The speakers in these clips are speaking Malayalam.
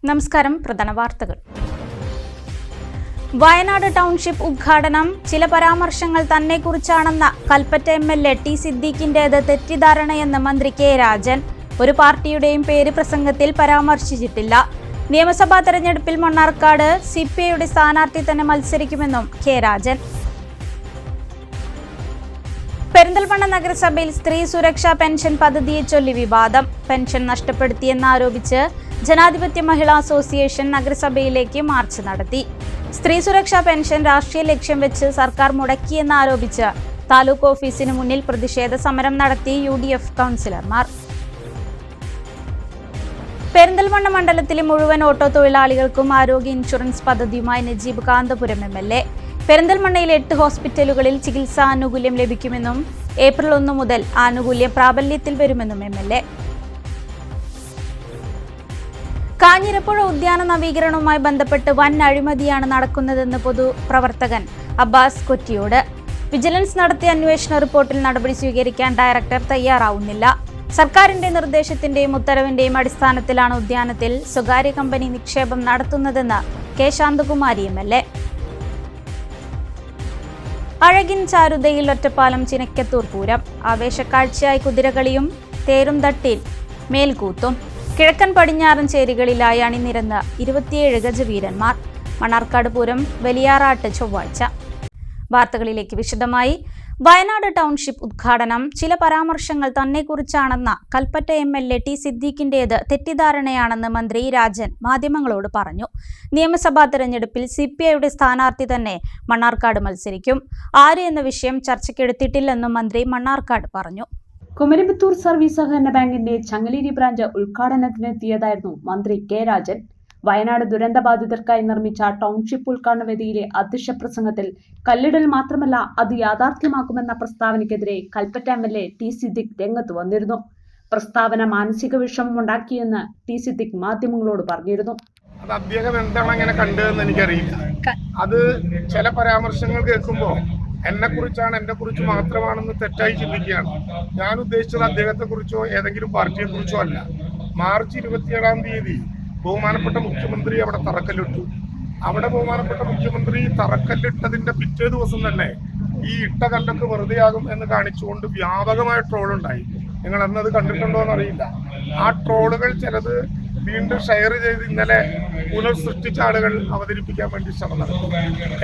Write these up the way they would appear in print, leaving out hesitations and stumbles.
നമസ്കാരം. പ്രധാന വാർത്തകൾ. വയനാട് ടൗൺഷിപ്പ് ഉദ്ഘാടനം ചില പരാമർശങ്ങൾ തന്നെക്കുറിച്ചാണെന്ന കൽപ്പറ്റ എംഎൽഎ ടി സിദ്ദീഖിന്റേത് തെറ്റിദ്ധാരണയെന്ന് മന്ത്രി കെ രാജൻ. ഒരു പാർട്ടിയുടെയും പേര് പ്രസംഗത്തിൽ പരാമർശിച്ചിട്ടില്ല. നിയമസഭാ തെരഞ്ഞെടുപ്പിൽ മണ്ണാർക്കാട് സിപിഐയുടെ സ്ഥാനാർത്ഥി തന്നെ മത്സരിക്കുമെന്നും കെ രാജൻ. പെരിന്തൽമണ്ണ നഗരസഭയിൽ സ്ത്രീ സുരക്ഷാ പെൻഷൻ പദ്ധതിയെ ചൊല്ലി വിവാദം. പെൻഷൻ നഷ്ടപ്പെടുത്തിയെന്നാരോപിച്ച് ജനാധിപത്യ മഹിളാ അസോസിയേഷൻ നഗരസഭയിലേക്ക് മാർച്ച് നടത്തി. സ്ത്രീ സുരക്ഷാ പെൻഷൻ രാഷ്ട്രീയ ലക്ഷ്യം വെച്ച് സർക്കാർ മുടക്കിയെന്നാരോപിച്ച് താലൂക്ക് ഓഫീസിന് മുന്നിൽ പ്രതിഷേധ സമരം നടത്തി UDF കൗൺസിലർമാർ. പെരിന്തൽമണ്ണ മണ്ഡലത്തിലെ മുഴുവൻ ഓട്ടോ തൊഴിലാളികൾക്കും ആരോഗ്യ ഇൻഷുറൻസ് പദ്ധതിയുമായി നജീബ് കാന്തപുരം MLA. പെരിന്തൽമണ്ണയിലെ 8 ഹോസ്പിറ്റലുകളിൽ ചികിത്സാ ആനുകൂല്യം ലഭിക്കുമെന്നും ഏപ്രിൽ 1 മുതൽ ആനുകൂല്യം പ്രാബല്യത്തിൽ വരുമെന്നും MLA. കാഞ്ഞിരപ്പുഴ ഉദ്യാന നവീകരണവുമായി ബന്ധപ്പെട്ട് വൻ അഴിമതിയാണ് നടക്കുന്നതെന്ന് പൊതുപ്രവർത്തകൻ അബ്ബാസ് കൊറ്റിയോട്. വിജിലൻസ് നടത്തിയ അന്വേഷണ റിപ്പോർട്ടിൽ നടപടി സ്വീകരിക്കാൻ ഡയറക്ടർ തയ്യാറാവുന്നില്ല. സർക്കാരിന്റെ നിർദ്ദേശത്തിന്റെയും ഉത്തരവിന്റെയും അടിസ്ഥാനത്തിലാണ് ഉദ്യാനത്തിൽ സ്വകാര്യ കമ്പനി നിക്ഷേപം നടത്തുന്നതെന്ന് കെ ശാന്തകുമാരി MLA. അഴകിൻ ചാരുതയിൽ ഒറ്റപ്പാലം ചിനക്കത്തൂർ പൂരം. ആവേശക്കാഴ്ചയായി കുതിരകളിയും തേരും തട്ടിൽ മേൽക്കൂത്തും. കിഴക്കൻ പടിഞ്ഞാറൻ ചേരികളിലായി അണിനിരന്ന് 27 ഗജവീരന്മാർ. മണ്ണാർക്കാട് പൂരം വലിയാറാട്ട് ചൊവ്വാഴ്ച. വാർത്തകളിലേക്ക് വിശദമായി. വയനാട് ടൗൺഷിപ്പ് ഉദ്ഘാടനം ചില പരാമർശങ്ങൾ തന്നെക്കുറിച്ചാണെന്ന കൽപ്പറ്റ MLA ടി സിദ്ദീഖിന്റേത് തെറ്റിദ്ധാരണയാണെന്ന് മന്ത്രി രാജൻ മാധ്യമങ്ങളോട് പറഞ്ഞു. നിയമസഭാ തെരഞ്ഞെടുപ്പിൽ CPIയുടെ സ്ഥാനാർത്ഥി തന്നെ മണ്ണാർക്കാട് മത്സരിക്കും. ആര് എന്ന വിഷയം ചർച്ചയ്ക്കെടുത്തിട്ടില്ലെന്നും മന്ത്രി മണ്ണാർക്കാട് പറഞ്ഞു. കുമരമ്പത്തൂർ സർവീസ് സഹകരണ ബാങ്കിന്റെ ചങ്ങലേരി ബ്രാഞ്ച് ഉദ്ഘാടനത്തിനെത്തിയതായിരുന്നു മന്ത്രി കെ രാജൻ. വയനാട് ദുരന്തബാധിതർക്കായി നിർമ്മിച്ച ടൗൺഷിപ്പ് ഉദ്ഘാടന വേദിയിലെ അധ്യക്ഷ പ്രസംഗത്തിൽ കല്ലിടൽ മാത്രമല്ല അത് യാഥാർത്ഥ്യമാക്കുമെന്ന പ്രസ്താവനയ്ക്കെതിരെ കൽപ്പറ്റ MLA ടി സിദ്ദീഖ് രംഗത്ത് വന്നിരുന്നു. പ്രസ്താവന മാനസിക വിഷമം ഉണ്ടാക്കിയെന്ന് ടി സിദ്ദീഖ് മാധ്യമങ്ങളോട് പറഞ്ഞിരുന്നു. അത് അദ്ദേഹം എന്താണ് അങ്ങനെ കണ്ടതെന്ന് എനിക്കറിയില്ല. അത് ചില പരാമർശങ്ങൾ കേൾക്കുമ്പോൾ എന്നെ കുറിച്ച് മാത്രമാണെന്ന് തെറ്റായി ചിന്തിക്കുകയാണ്. ഞാൻ ഉദ്ദേശിച്ചത് അദ്ദേഹത്തെ കുറിച്ചോ ഏതെങ്കിലും പാർട്ടിയെ കുറിച്ചോ അല്ല. മാർച്ച് 27-ാം തീയതി ബഹുമാനപ്പെട്ട മുഖ്യമന്ത്രി അവിടെ തറക്കല്ലിട്ടു. അവിടെ ബഹുമാനപ്പെട്ട മുഖ്യമന്ത്രി തറക്കല്ലിട്ടതിന്റെ പിറ്റേ ദിവസം തന്നെ ഈ ഇട്ട കല്ലൊക്കെ വെറുതെയാകും എന്ന് കാണിച്ചുകൊണ്ട് വ്യാപകമായ ട്രോളുണ്ടായി. നിങ്ങൾ അന്നത് കണ്ടിട്ടുണ്ടോ എന്നറിയില്ല. ആ ട്രോളുകൾ ചിലത് വീണ്ടും ഷെയർ ചെയ്ത് ഇന്നലെ പുനഃസൃഷ്ടിച്ച ആളുകൾ അവതരിപ്പിക്കാൻ വേണ്ടി ശ്രമം നടത്തും.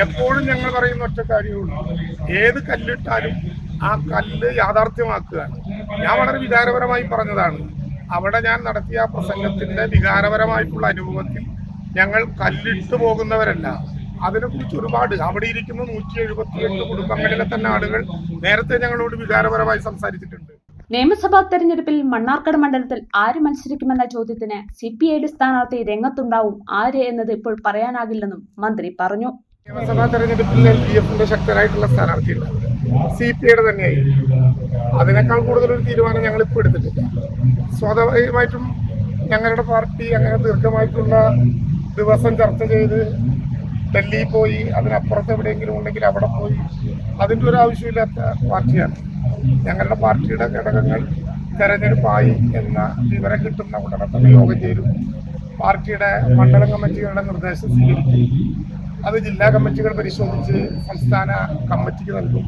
എപ്പോഴും ഞങ്ങൾ പറയുന്ന ഒറ്റ കാര്യമുള്ളൂ, ഏത് കല്ലിട്ടാലും ആ കല്ല് യാഥാർത്ഥ്യമാക്കുകയാണ്. ഞാൻ വളരെ വികാരപരമായി പറഞ്ഞതാണ്. അവിടെ ഞാൻ നടത്തിയ പ്രസംഗത്തിന്റെ വികാരപരമായിട്ടുള്ള അനുഭവത്തിൽ ഞങ്ങൾ കല്ലിട്ട് പോകുന്നവരല്ല. അതിനെക്കുറിച്ച് ഒരുപാട് അവിടെ ഇരിക്കുന്ന 178 കുടുംബങ്ങളിലെ തന്നെ ആളുകൾ നേരത്തെ ഞങ്ങളോട് വികാരപരമായി സംസാരിച്ചിട്ടുണ്ട്. നിയമസഭാ തെരഞ്ഞെടുപ്പിൽ മണ്ണാർക്കാട് മണ്ഡലത്തിൽ ആര് മത്സരിക്കുമെന്ന ചോദ്യത്തിന് CPIയുടെ സ്ഥാനാർത്ഥി രംഗത്തുണ്ടാവും. ആര് എന്നത് ഇപ്പോൾ പറയാനാകില്ലെന്നും മന്ത്രി പറഞ്ഞു. നിയമസഭാ തെരഞ്ഞെടുപ്പിൽ LDFന്റെ ശക്തരായിട്ടുള്ള സ്ഥാനാർത്ഥിയുണ്ട്, CPIയുടെ തന്നെയായി. അതിനേക്കാൾ കൂടുതലൊരു തീരുമാനം ഞങ്ങൾ ഇപ്പോൾ എടുത്തിട്ടില്ല. സ്വാഭാവികമായിട്ടും ഞങ്ങളുടെ പാർട്ടി അങ്ങനെ ദീർഘമായിട്ടുള്ള ദിവസം ചർച്ച ചെയ്ത് ഡൽഹിയിൽ പോയി അതിനപ്പുറത്ത് എവിടെയെങ്കിലും ഉണ്ടെങ്കിൽ അവിടെ പോയി അതിൻ്റെ ഒരു ആവശ്യമില്ലാത്ത പാർട്ടിയാണ്. ഞങ്ങളുടെ പാർട്ടിയുടെ ഘടകങ്ങൾ തെരഞ്ഞെടുപ്പായി എന്ന വിവരം കിട്ടുന്ന ഉടനെ തന്നെ യോഗം ചേരും. പാർട്ടിയുടെ മണ്ഡലം കമ്മിറ്റികളുടെ നിർദ്ദേശം സ്വീകരിക്കും. അത് ജില്ലാ കമ്മിറ്റികൾ പരിശോധിച്ച് സംസ്ഥാന കമ്മിറ്റിക്ക് നൽകും.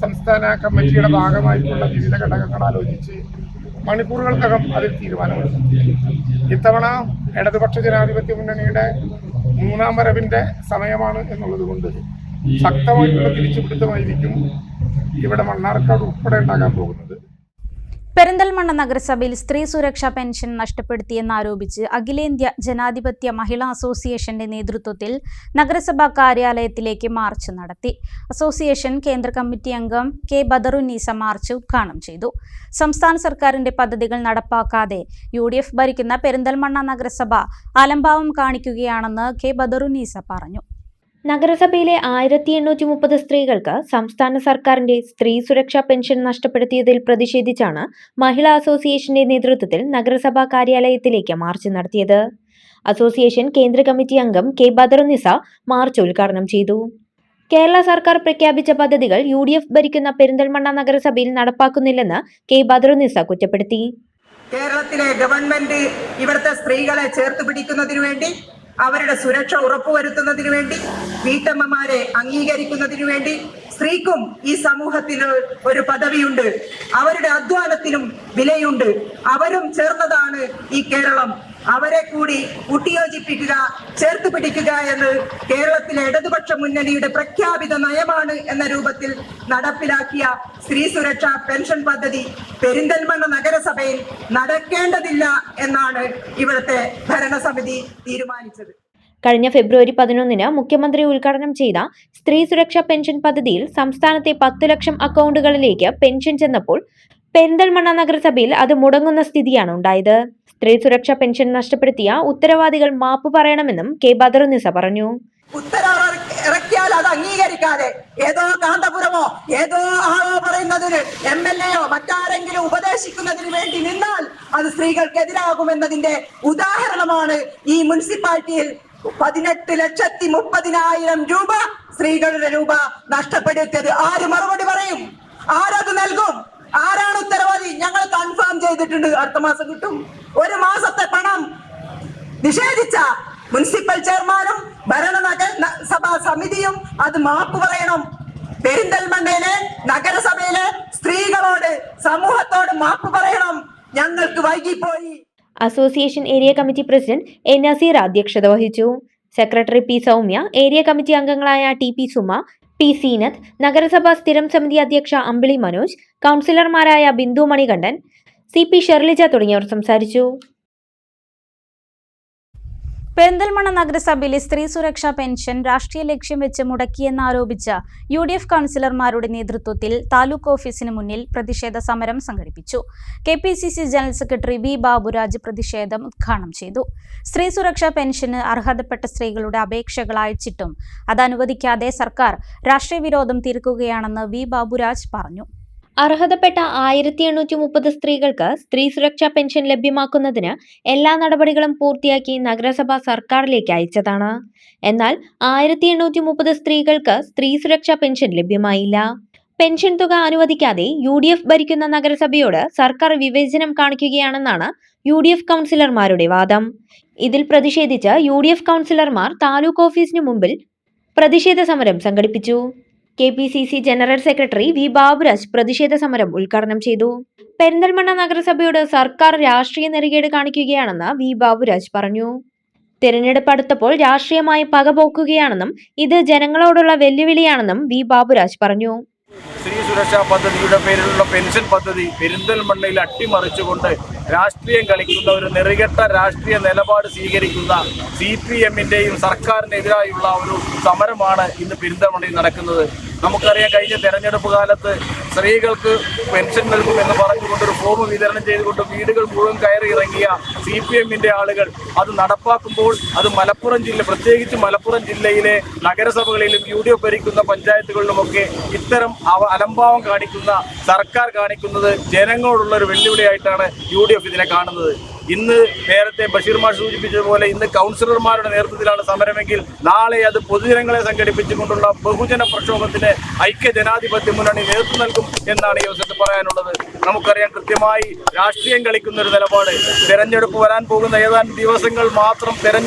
സംസ്ഥാന കമ്മിറ്റിയുടെ ഭാഗമായിട്ടുള്ള വിവിധ ഘടകങ്ങൾ ആലോചിച്ച് മണിക്കൂറുകൾക്കകം അതിൽ തീരുമാനമെടുക്കും. ഇത്തവണ ഇടതുപക്ഷ ജനാധിപത്യ മുന്നണിയുടെ 3ാം വരവിന്റെ സമയമാണ് എന്നുള്ളത് കൊണ്ട് ശക്തമായിട്ടുള്ള തിരിച്ചുപിടുത്തമായിരിക്കും ഇവിടെ മണ്ണാർക്കാട് ഉൾപ്പെടെ ഉണ്ടാകാൻ പോകുന്നത്. പെരിന്തൽമണ്ണ നഗരസഭയിൽ സ്ത്രീ സുരക്ഷാ പെൻഷൻ നഷ്ടപ്പെടുത്തിയെന്നാരോപിച്ച് അഖിലേന്ത്യാ ജനാധിപത്യ മഹിളാ അസോസിയേഷന്റെ നേതൃത്വത്തിൽ നഗരസഭാ കാര്യാലയത്തിലേക്ക് മാർച്ച് നടത്തി. അസോസിയേഷൻ കേന്ദ്ര കമ്മിറ്റി അംഗം കെ ബദറുന്നീസ മാർച്ച് ഉദ്ഘാടനം ചെയ്തു. സംസ്ഥാന സർക്കാരിന്റെ പദ്ധതികൾ നടപ്പാക്കാതെ UDF ഭരിക്കുന്ന പെരിന്തൽമണ്ണ നഗരസഭ അലംഭാവം കാണിക്കുകയാണെന്ന് കെ ബദറുന്നീസ പറഞ്ഞു. നഗരസഭയിലെ 1830 സ്ത്രീകൾക്ക് സംസ്ഥാന സർക്കാരിന്റെ സ്ത്രീ സുരക്ഷാ പെൻഷൻ നഷ്ടപ്പെടുത്തിയതിൽ പ്രതിഷേധിച്ചാണ് മഹിളാ അസോസിയേഷന്റെ നേതൃത്വത്തിൽ നഗരസഭാ കാര്യാലയത്തിലേക്ക് മാർച്ച് നടത്തിയത്. അസോസിയേഷൻ കേന്ദ്ര കമ്മിറ്റി അംഗം കെ ബദറുന്നിസ മാർച്ച് ഉദ്ഘാടനം ചെയ്തു. കേരള സർക്കാർ പ്രഖ്യാപിച്ച പദ്ധതികൾ UDF ഭരിക്കുന്ന പെരിന്തൽമണ്ണ നഗരസഭയിൽ നടപ്പാക്കുന്നില്ലെന്ന് കെ ബദറുന്നിസ കുറ്റപ്പെടുത്തി. കേരളത്തിലെ ഗവൺമെന്റ് ഇവിടുത്തെ സ്ത്രീകളെ ചേർത്ത് പിടിക്കുന്നതിനു വേണ്ടി, അവരുടെ സുരക്ഷ ഉറപ്പുവരുത്തുന്നതിനു വേണ്ടി, വീട്ടമ്മമാരെ അംഗീകരിക്കുന്നതിനു വേണ്ടി സ്ത്രീക്കും ഈ സമൂഹത്തിൽ ഒരു പദവിയുണ്ട്, അവരുടെ അധ്വാനത്തിനും വിലയുണ്ട്. അവരും ചേർന്നതാണ് ഈ കേരളം. അവരെ കൂടി കൂട്ടിയോജിപ്പിക്കുക, ചേർത്ത് പിടിക്കുക എന്ന് കേരളത്തിലെ ഇടതുപക്ഷ മുന്നണിയുടെ പ്രഖ്യാപിത നയമാണ് എന്ന രൂപത്തിൽ നടപ്പിലാക്കിയ സ്ത്രീ സുരക്ഷാ പെൻഷൻ പദ്ധതി പെരിന്തൽമണ്ണ നഗരസഭയിൽ നടക്കേണ്ടതില്ല എന്നാണ് ഇവിടുത്തെ ഭരണസമിതി തീരുമാനിച്ചത്. കഴിഞ്ഞ ഫെബ്രുവരി 11-ന് മുഖ്യമന്ത്രി ഉദ്ഘാടനം ചെയ്ത സ്ത്രീ സുരക്ഷാ പെൻഷൻ പദ്ധതിയിൽ സംസ്ഥാനത്തെ 10 ലക്ഷം അക്കൗണ്ടുകളിലേക്ക് പെൻഷൻ ചെന്നപ്പോൾ പെരിന്തൽമണ്ണ നഗരസഭയിൽ അത് മുടങ്ങുന്ന സ്ഥിതിയാണ് ഉണ്ടായത്. സ്ത്രീ സുരക്ഷാ പെൻഷൻ നഷ്ടപ്പെടുത്തിയ ഉത്തരവാദികൾ മാപ്പ് പറയണമെന്നും കെ ബദറുന്നിസ പറഞ്ഞു. ഉത്തരവ് ഇറക്കിയാൽ അത് അംഗീകരിക്കാതെ ഏതോ കാന്തപുരമോ ഏതോ ആളോ പറയുന്നതിന് MLAയോ മറ്റാരെങ്കിലും ഉപദേശിക്കുന്നതിന് വേണ്ടി നിന്നാൽ അത് സ്ത്രീകൾക്കെതിരാകുമെന്നതിന്റെ ഉദാഹരണമാണ് ഈ മുനിസിപ്പാലിറ്റിയിൽ 18,30,000 രൂപ സ്ത്രീകളുടെ രൂപ നഷ്ടപ്പെടുത്തിയത്. ആര് മറുപടി പറയും? ആരത് നൽകും? ആരാണ് ഉത്തരവാദി? ഞങ്ങൾ കൺഫേം ചെയ്തിട്ടുണ്ട്, അടുത്ത മാസം കിട്ടും. ഒരു മാസത്തെ പണം നിഷേധിച്ച മുനിസിപ്പൽ ചെയർമാനും ഭരണസഭാ സമിതിയും അത് മാപ്പ് പറയണം. പെരിന്തൽമണ്ണയിലെ നഗരസഭയിലെ സ്ത്രീകളോട്, സമൂഹത്തോട് മാപ്പ് പറയണം. ഞങ്ങൾക്ക് വൈകിപ്പോയി. Association area committee president A Nazeer അധ്യക്ഷത വഹിച്ചു. Secretary P Saumya, area committee അംഗങ്ങളായ TP സുമ, P സീനത്ത്, നഗരസഭാ സ്ഥിരം സമിതി അധ്യക്ഷ അമ്പിളി മനോജ്, കൗൺസിലർമാരായ ബിന്ദു മണികണ്ഠൻ, CP ഷെർലിജ തുടങ്ങിയവർ സംസാരിച്ചു. പെരിന്തൽമണ്ണ നഗരസഭയിലെ സ്ത്രീ സുരക്ഷാ പെൻഷൻ രാഷ്ട്രീയ ലക്ഷ്യം വെച്ച് മുടക്കിയെന്നാരോപിച്ച UDF കൗൺസിലർമാരുടെ നേതൃത്വത്തിൽ താലൂക്ക് ഓഫീസിന് മുന്നിൽ പ്രതിഷേധ സമരം സംഘടിപ്പിച്ചു. KPCC general secretary V Baburaj പ്രതിഷേധം ഉദ്ഘാടനം ചെയ്തു. സ്ത്രീ സുരക്ഷാ പെൻഷന് അർഹതപ്പെട്ട സ്ത്രീകളുടെ അപേക്ഷകൾ അയച്ചിട്ടും അത് അനുവദിക്കാതെ സർക്കാർ രാഷ്ട്രീയ വിരോധം തീർക്കുകയാണെന്ന് V ബാബുരാജ് പറഞ്ഞു. അർഹതപ്പെട്ട 1830 സ്ത്രീകൾക്ക് സ്ത്രീ സുരക്ഷാ പെൻഷൻ ലഭ്യമാക്കുന്നതിന് എല്ലാ നടപടികളും പൂർത്തിയാക്കി നഗരസഭ സർക്കാരിലേക്ക് അയച്ചതാണ്. എന്നാൽ 1830 സ്ത്രീകൾക്ക് സ്ത്രീ സുരക്ഷാ പെൻഷൻ ലഭ്യമായില്ല. പെൻഷൻ തുക അനുവദിക്കാതെ UDF ഭരിക്കുന്ന നഗരസഭയോട് സർക്കാർ വിവേചനം കാണിക്കുകയാണെന്നാണ് UDF കൗൺസിലർമാരുടെ വാദം. ഇതിൽ പ്രതിഷേധിച്ച് UDF കൗൺസിലർമാർ താലൂക്ക് ഓഫീസിന് മുമ്പിൽ പ്രതിഷേധ സമരം സംഘടിപ്പിച്ചു. KPCC general secretary V Baburaj പ്രതിഷേധ സമരം ഉദ്ഘാടനം ചെയ്തു. പെരിന്തൽമണ്ണ നഗരസഭയോട് സർക്കാർ രാഷ്ട്രീയ നെറികേട് കാണിക്കുകയാണെന്ന് V ബാബുരാജ് പറഞ്ഞു. തിരഞ്ഞെടുപ്പ് അടുത്തപ്പോൾ രാഷ്ട്രീയമായി പകപോക്കുകയാണെന്നും ഇത് ജനങ്ങളോടുള്ള വെല്ലുവിളിയാണെന്നും V ബാബുരാജ് പറഞ്ഞു. സ്ത്രീ സുരക്ഷാ പദ്ധതിയുടെ പേരിലുള്ള പെൻഷൻ പദ്ധതി പെരിന്തൽമണ്ണയിൽ അട്ടിമറിച്ചുകൊണ്ട് രാഷ്ട്രീയം കളിക്കുന്ന ഒരു നെറികെട്ട രാഷ്ട്രീയ നിലപാട് സ്വീകരിക്കുന്ന CPM-ന്റെയും സർക്കാരിനെതിരായുള്ള ഒരു സമരമാണ് ഇന്ന് പെരിന്തൽമണ്ണയിൽ നടക്കുന്നത്. നമുക്കറിയാം, കഴിഞ്ഞ തെരഞ്ഞെടുപ്പ് കാലത്ത് സ്ത്രീകൾക്ക് പെൻഷൻ നൽകുമെന്ന് പറഞ്ഞുകൊണ്ടൊരു ഫോം വിതരണം ചെയ്തുകൊണ്ട് വീടുകൾ മുഴുവൻ കയറി ഇറങ്ങിയ CPM-ന്റെ ആളുകൾ അത് നടപ്പാക്കുമ്പോൾ അത് മലപ്പുറം ജില്ല, പ്രത്യേകിച്ച് മലപ്പുറം ജില്ലയിലെ നഗരസഭകളിലും UDF ഭരിക്കുന്ന പഞ്ചായത്തുകളിലുമൊക്കെ ഇത്തരം അലംഭാവം കാണിക്കുന്ന സർക്കാർ കാണിക്കുന്നത് ജനങ്ങളോടുള്ള ഒരു വെല്ലുവിളിയായിട്ടാണ് UDF ഇതിനെ കാണുന്നത്. ഇന്ന് നേരത്തെ ബഷീർ മാഷ് സൂചിപ്പിച്ചതുപോലെ ഇന്ന് കൗൺസിലർമാരുടെ നേതൃത്വത്തിലാണ് സമരമെങ്കിൽ നാളെ അത് പൊതുജനങ്ങളെ സംഘടിപ്പിച്ചുകൊണ്ടുള്ള ബഹുജന പ്രക്ഷോഭത്തിന് ഐക്യ ജനാധിപത്യ മുന്നണി നേതൃത്വം നൽകും എന്നാണ് ഈ അവസരത്തിൽ പറയാനുള്ളത്. നമുക്കറിയാം, കൃത്യമായി രാഷ്ട്രീയം കളിക്കുന്ന ഒരു നിലപാട്. തെരഞ്ഞെടുപ്പ് വരാൻ പോകുന്ന ഏതാനും ദിവസങ്ങൾ മാത്രം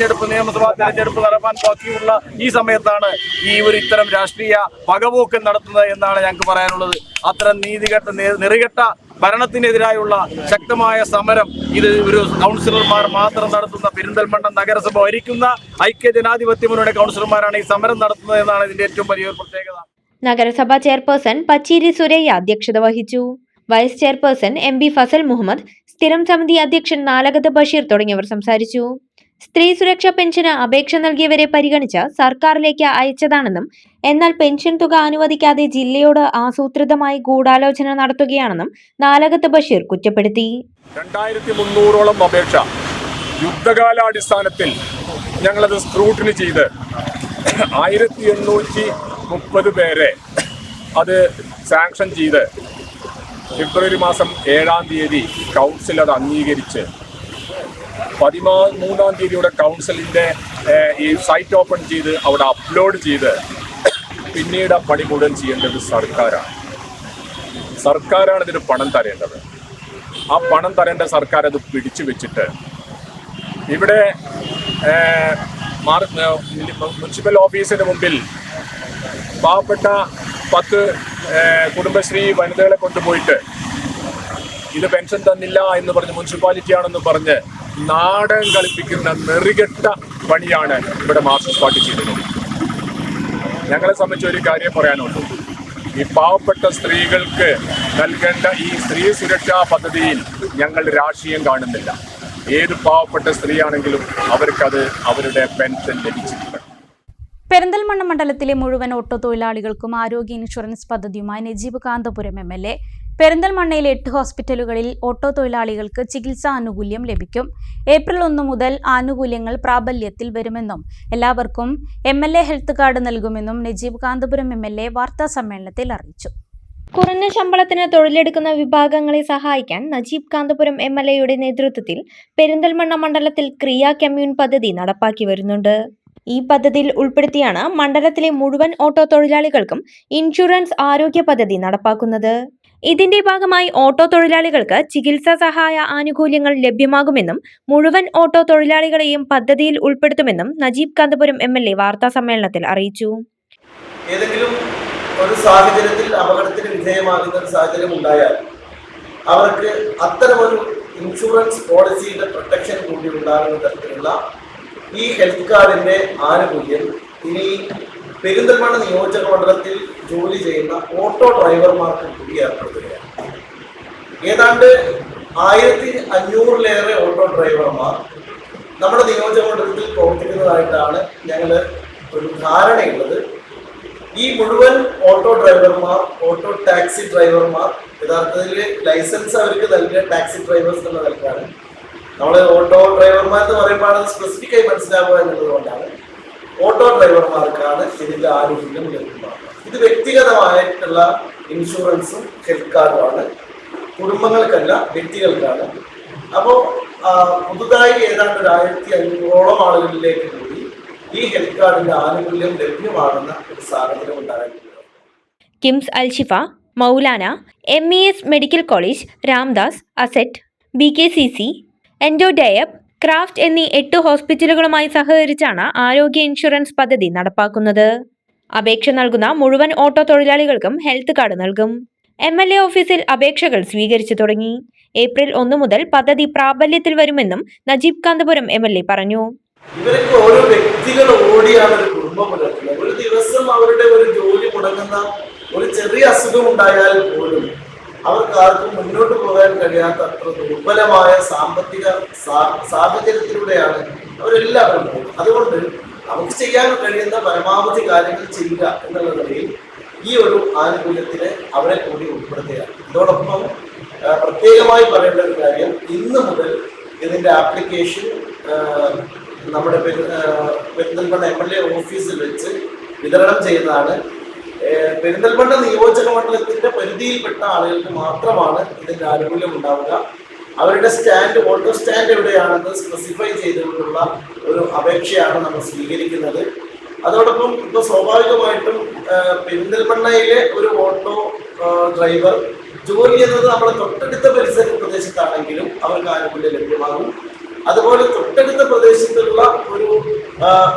നിയമസഭാ തെരഞ്ഞെടുപ്പ് നടപ്പാൻ ബാക്കിയുള്ള ഈ സമയത്താണ് ഈ ഒരു ഇത്തരം രാഷ്ട്രീയ പകപോക്കൽ നടത്തുന്നത് എന്നാണ് ഞങ്ങൾക്ക് പറയാനുള്ളത്. അത്തരം നെറികെട്ട ഭരണത്തിനെതിരായുള്ള ശക്തമായ സമരം ഇത് ഒരു കൗൺസിലർമാർ മാത്രം നടത്തുന്ന, പെരിന്തൽമണ്ണ നഗരസഭ ഭരിക്കുന്ന ഐക്യ ജനാധിപത്യ മുന്നണി കൗൺസിലർമാരാണ് ഈ സമരം നടത്തുന്നത് എന്നാണ് ഇതിന്റെ ഏറ്റവും വലിയൊരു പ്രത്യേകത. നഗരസഭാ ചെയർപേഴ്സൺ പച്ചേരി സുരയ്യ അധ്യക്ഷത വഹിച്ചു. Vice chairperson MB Fasal Muhammad, സ്ഥിരം സമിതി അധ്യക്ഷൻ നാലകത്ത് ബഷീർ തുടങ്ങിയവർ സംസാരിച്ചു. സ്ത്രീ സുരക്ഷാ പെൻഷന് അപേക്ഷ നൽകിയവരെ പരിഗണിച്ച് സർക്കാരിലേക്ക് അയച്ചതാണെന്നും എന്നാൽ പെൻഷൻ തുക അനുവദിക്കാതെ ജില്ലയോട് ആസൂത്രിതമായി ഗൂഢാലോചന നടത്തുകയാണെന്നും നാലകത്ത് ബഷീർ കുറ്റപ്പെടുത്തി. 2300ഓളം അപേക്ഷ യുദ്ധകാലാടിസ്ഥാനത്തിൽ ഞങ്ങളത് സ്ക്രൂട്ടിനി ചെയ്ത് 1830 പേരെ അത് സാങ്ഷൻ ചെയ്ത് ഫെബ്രുവരി മാസം 7-ാം തീയതി കൗൺസിൽ അത് അംഗീകരിച്ച് 13-ാം തീയതിയുടെ കൗൺസിലിൻ്റെ ഈ സൈറ്റ് ഓപ്പൺ ചെയ്ത് അവിടെ അപ്ലോഡ് ചെയ്ത് പിന്നീട് പണി മുഴുവൻ ചെയ്യേണ്ടത് സർക്കാരാണ് ഇതിന് പണം തരേണ്ടത്. ആ പണം തരേണ്ട സർക്കാർ അത് പിടിച്ചു വെച്ചിട്ട് ഇവിടെ മുനിസിപ്പൽ ഓഫീസിന് മുമ്പിൽ പാവപ്പെട്ട 10 കുടുംബശ്രീ വനിതകളെ കൊണ്ടുപോയിട്ട് ഇത് പെൻഷൻ തന്നില്ല എന്ന് പറഞ്ഞ് മുനിസിപ്പാലിറ്റി ആണെന്ന് പറഞ്ഞ് നാടകം കളിപ്പിക്കുന്ന നെറികെട്ട പണിയാണ് ഇവിടെ മാർക്സിസ്റ്റ് പാർട്ടി ചെയ്തത്. ഞങ്ങളെ സംബന്ധിച്ച് ഒരു കാര്യം പറയാനുള്ളൂ. ഈ പാവപ്പെട്ട സ്ത്രീകൾക്ക് നൽകേണ്ട ഈ സ്ത്രീ സുരക്ഷാ പദ്ധതിയിൽ ഞങ്ങൾ രാഷ്ട്രീയം കാണുന്നില്ല. ഏത് പാവപ്പെട്ട സ്ത്രീയാണെങ്കിലും അവർക്കത് അവരുടെ പെൻഷൻ ലഭിച്ചിട്ടുണ്ട്. പെരിന്തൽമണ്ണ മണ്ഡലത്തിലെ മുഴുവൻ ഓട്ടോ തൊഴിലാളികൾക്കും ആരോഗ്യ ഇൻഷുറൻസ് പദ്ധതിയുമായി നജീബ് കാന്തപുരം MLA. പെരിന്തൽമണ്ണയിലെ 8 ഹോസ്പിറ്റലുകളിൽ ഓട്ടോ തൊഴിലാളികൾക്ക് ചികിത്സാ ആനുകൂല്യം ലഭിക്കും. ഏപ്രിൽ 1 മുതൽ ആനുകൂല്യങ്ങൾ പ്രാബല്യത്തിൽ വരുമെന്നും എല്ലാവർക്കും MLA ഹെൽത്ത് കാർഡ് നൽകുമെന്നും നജീബ് കാന്തപുരം MLA വാർത്താ സമ്മേളനത്തിൽ അറിയിച്ചു. കുറഞ്ഞ ശമ്പളത്തിന് തൊഴിലെടുക്കുന്ന വിഭാഗങ്ങളെ സഹായിക്കാൻ നജീബ് കാന്തപുരം MLAയുടെ നേതൃത്വത്തിൽ പെരിന്തൽമണ്ണ മണ്ഡലത്തിൽ ക്രിയ കമ്മ്യൂൺ പദ്ധതി നടപ്പാക്കി വരുന്നുണ്ട്. ഈ പദ്ധതിയിൽ ഉൾപ്പെടുത്തിയാണ് മണ്ഡലത്തിലെ മുഴുവൻ ഓട്ടോ തൊഴിലാളികൾക്കും ഇൻഷുറൻസ് ആരോഗ്യ പദ്ധതി നടപ്പാക്കുന്നത്. ഇതിന്റെ ഭാഗമായി ഓട്ടോ തൊഴിലാളികൾക്ക് ചികിത്സാ സഹായ ആനുകൂല്യങ്ങൾ ലഭ്യമാകുമെന്നും മുഴുവൻ ഓട്ടോ തൊഴിലാളികളെയും പദ്ധതിയിൽ ഉൾപ്പെടുത്തുമെന്നും നജീബ് കാന്തപുരം MLA വാർത്താ സമ്മേളനത്തിൽ അറിയിച്ചു. ഏതെങ്കിലും ഒരു സാഹചര്യത്തിൽ അപകടത്തിന് വിധേയമാകുന്ന ഒരു സാഹചര്യം ഉണ്ടായാൽ അവർക്ക് അത്തരമൊരു ഇൻഷുറൻസ് പോളിസിയുടെ പ്രൊട്ടക്ഷൻ കൂടി ഉണ്ടാകുന്ന തരത്തിലുള്ള ഈ ഹെൽത്ത് കാർഡിന്റെ ആനുകൂല്യം ഇനി പെരിന്തൽമണ്ണ നിയോജക മണ്ഡലത്തിൽ ജോലി ചെയ്യുന്ന ഓട്ടോ ഡ്രൈവർമാർക്ക് കൂടി ഏർപ്പെടുത്തുകയാണ്. ഏതാണ്ട് 1500-ലേറെ ഓട്ടോ ഡ്രൈവർമാർ നമ്മുടെ നിയോജക മണ്ഡലത്തിൽ പ്രവർത്തിക്കുന്നതായിട്ടാണ് ഞങ്ങൾ ഒരു ധാരണയുള്ളത്. ഈ മുഴുവൻ ഓട്ടോ ഡ്രൈവർമാർ, ഓട്ടോ ടാക്സി ഡ്രൈവർമാർ, യഥാർത്ഥത്തിൽ ലൈസൻസ് അവർക്ക് നൽകിയ ടാക്സി ഡ്രൈവേഴ്സ് എന്ന നിലക്കാണ്. നമ്മൾ ഓട്ടോ ഡ്രൈവർമാർ എന്ന് പറയുമ്പോൾ അത് സ്പെസിഫിക് ആയി മനസ്സിലാവുക എന്നുള്ളത് കൊണ്ടാണ് ഓട്ടോ ഡ്രൈവർമാർക്കാണ് ഇതിന്റെ ആനുകൂല്യം ലഭ്യമാകുന്നത്. ഇത് വ്യക്തിഗതമായിട്ടുള്ള ഇൻഷുറൻസും ഹെൽത്ത് കാർഡുമാണ്, കുടുംബങ്ങൾക്കല്ല വ്യക്തികൾക്കാണ്. അപ്പോൾ പുതുതായി ഏതാണ്ട് 1500-ഓളം ആളുകളിലേക്ക് കൂടി ഈ ഹെൽത്ത് കാർഡിന്റെ ആനുകൂല്യം ലഭ്യമാകുന്ന ഒരു സാഹചര്യം ഉണ്ടായിട്ടുണ്ട്. KIMS Alshifa, Moulana, MES medical college, Ramdas, Asset, BKCC, Endodiab, Craft എന്നീ 8 ഹോസ്പിറ്റലുകളുമായി സഹകരിച്ചാണ് ആരോഗ്യ ഇൻഷുറൻസ് പദ്ധതി നടപ്പാക്കുന്നത്. അപേക്ഷ നൽകുന്ന മുഴുവൻ ഓട്ടോ തൊഴിലാളികൾക്കും ഹെൽത്ത് കാർഡ് നൽകും. MLA ഓഫീസിൽ അപേക്ഷകൾ സ്വീകരിച്ചു തുടങ്ങി. ഏപ്രിൽ 1 മുതൽ പദ്ധതി പ്രാബല്യത്തിൽ വരുമെന്നും നജീബ് കാന്തപുരം MLA പറഞ്ഞു. ഇവർക്ക് ഓരോ വ്യക്തികൾ ഓടിയാണ് ഒരു കുടുംബം പുലർത്തുന്നത്. ഒരു ദിവസം അവരുടെ ഒരു ജോലി മുടങ്ങുന്ന ഒരു ചെറിയ അസുഖം ഉണ്ടായാൽ പോലും അവർക്ക് ആർക്കും മുന്നോട്ട് പോകാൻ കഴിയാത്ത അത്ര ദുർബലമായ സാമ്പത്തിക സാഹചര്യത്തിലൂടെയാണ് അവരെല്ലാവരും പോകുന്നത്. അതുകൊണ്ട് നമുക്ക് ചെയ്യാൻ കഴിയുന്ന പരമാവധി കാര്യങ്ങൾ ചെയ്യുക എന്നുള്ള നിലയിൽ ഈ ഒരു ആനുകൂല്യത്തിന് അവരെ കൂടി ഉൾപ്പെടുത്തുകയാണ്. ഇതോടൊപ്പം പ്രത്യേകമായി പറയേണ്ട ഒരു കാര്യം, ഇന്ന് മുതൽ ഇതിന്റെ ആപ്ലിക്കേഷൻ നമ്മുടെ പെരിന്തൽമണ്ണ MLA ഓഫീസിൽ വെച്ച് വിതരണം ചെയ്യുന്നതാണ്. പെരിന്തൽമണ്ണ നിയോജക മണ്ഡലത്തിന്റെ പരിധിയിൽപ്പെട്ട ആളുകൾക്ക് മാത്രമാണ് ഇതിന്റെ ആനുകൂല്യം ഉണ്ടാവുക. അവരുടെ സ്റ്റാൻഡ്, ഓട്ടോ സ്റ്റാൻഡ് എവിടെയാണെന്ന് സ്പെസിഫൈ ചെയ്തുകൊണ്ടുള്ള ഒരു അപേക്ഷയാണ് നമ്മൾ സ്വീകരിക്കുന്നത്. അതോടൊപ്പം ഇപ്പോൾ സ്വാഭാവികമായിട്ടും പെരിന്തൽമണ്ണയിലെ ഒരു ഓട്ടോ ഡ്രൈവർ ജോലി ചെയ്യുന്നത് നമ്മുടെ തൊട്ടടുത്ത പരിസര പ്രദേശത്താണെങ്കിലും അവർക്ക് ആനുകൂല്യം ലഭ്യമാകും. അതുപോലെ തൊട്ടടുത്ത പ്രദേശത്തുള്ള ഒരു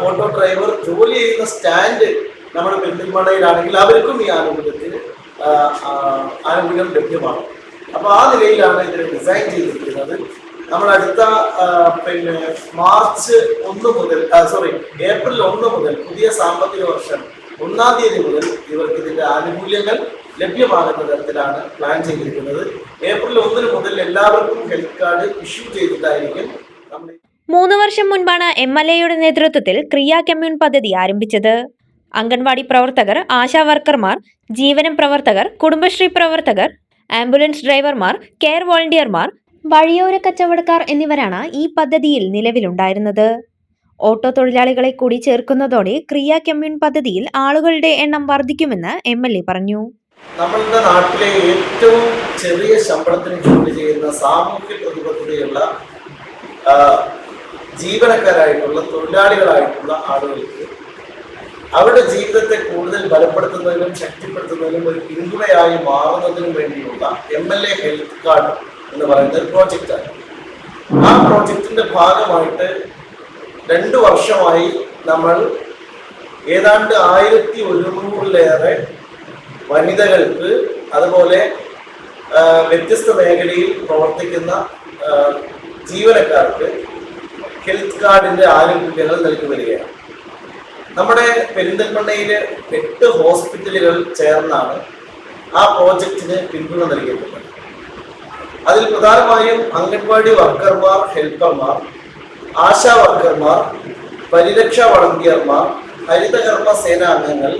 ഓട്ടോ ഡ്രൈവർ ജോലി ചെയ്യുന്ന സ്റ്റാൻഡ് നമ്മുടെ പെരിന്തൽമണ്ണയിലാണെങ്കിൽ അവർക്കും ഈ ആനുകൂല്യം ലഭ്യമാകും. അപ്പോൾ ആ നിലയിലാണ് ഇതിനെ ഡിസൈൻ ചെയ്തിരിക്കുന്നത്. നമ്മൾ അടുത്ത ഏപ്രിൽ 1 മുതൽ പുതിയ സാമ്പത്തിക വർഷം 1-ാം തീയതി മുതൽ ഇവർക്ക് ഇതിന്റെ ആനുകൂല്യങ്ങൾ ലഭ്യമാകുന്ന തരത്തിലാണ് പ്ലാൻ ചെയ്തിരിക്കുന്നത്. ഏപ്രിൽ 1 മുതൽ എല്ലാവർക്കും ഹെൽത്ത് കാർഡ് ഇഷ്യൂ ചെയ്തിട്ടായിരിക്കും. 3 വർഷം മുൻപാണ് MLAയുടെ നേതൃത്വത്തിൽ ക്രിയ കമ്മ്യൂൺ പദ്ധതി ആരംഭിച്ചത്. അംഗൻവാടി പ്രവർത്തകർ, ആശാ വർക്കർമാർ, ജീവനം പ്രവർത്തകർ, കുടുംബശ്രീ പ്രവർത്തകർ, ആംബുലൻസ് ഡ്രൈവർമാർ, കെയർ വോളണ്ടിയർമാർ, വഴിയോര കച്ചവടക്കാർ എന്നിവരാണ് ഈ പദ്ധതിയിൽ നിലവിലുണ്ടായിരുന്നത്. ഓട്ടോ തൊഴിലാളികളെ കൂടി ചേർക്കുന്നതോടെ ക്രിയ കമ്മ്യൂൺ പദ്ധതിയിൽ ആളുകളുടെ എണ്ണം വർദ്ധിക്കുമെന്ന് MLA പറഞ്ഞു. നമ്മളുടെ നാട്ടിലെ ഏറ്റവും ചെറിയ ശമ്പളത്തിന് ജോലി ചെയ്യുന്ന സാമൂഹ്യ പ്രതിബദ്ധതയുള്ള ജീവനക്കാരായിട്ടുള്ള തൊഴിലാളികളായിട്ടുള്ള ആളുകൾക്ക് അവരുടെ ജീവിതത്തെ കൂടുതൽ ബലപ്പെടുത്തുന്നതിനും ശക്തിപ്പെടുത്തുന്നതിനും ഒരു പിന്തുണയായി മാറുന്നതിനും വേണ്ടിയുള്ള MLA ഹെൽത്ത് കാർഡ് എന്ന് പറയുന്ന ഒരു പ്രോജക്റ്റാണ്. ആ പ്രോജക്റ്റിന്റെ ഭാഗമായിട്ട് 2 വർഷമായി നമ്മൾ ഏതാണ്ട് 1100-ലേറെ വനിതകൾക്ക്, അതുപോലെ വ്യത്യസ്ത മേഖലയിൽ പ്രവർത്തിക്കുന്ന ജീവനക്കാർക്ക് ഹെൽത്ത് കാർഡിന്റെ ആനുകൂല്യങ്ങൾ നൽകി വരികയാണ്. നമ്മുടെ പെരിന്തൽമണ്ണയിലെ 8 ഹോസ്പിറ്റലുകൾ ചേർന്നാണ് ആ പ്രോജക്റ്റിന് പിന്തുണ നൽകിയിട്ടുള്ളത്. അതിൽ പ്രധാനമായും അംഗൻവാടി വർക്കർമാർ, ഹെൽപ്പർമാർ, ആശാ വർക്കർമാർ, പരിരക്ഷാ വളണ്ടിയർമാർ, ഹരിതകർമ്മ സേനാംഗങ്ങൾ,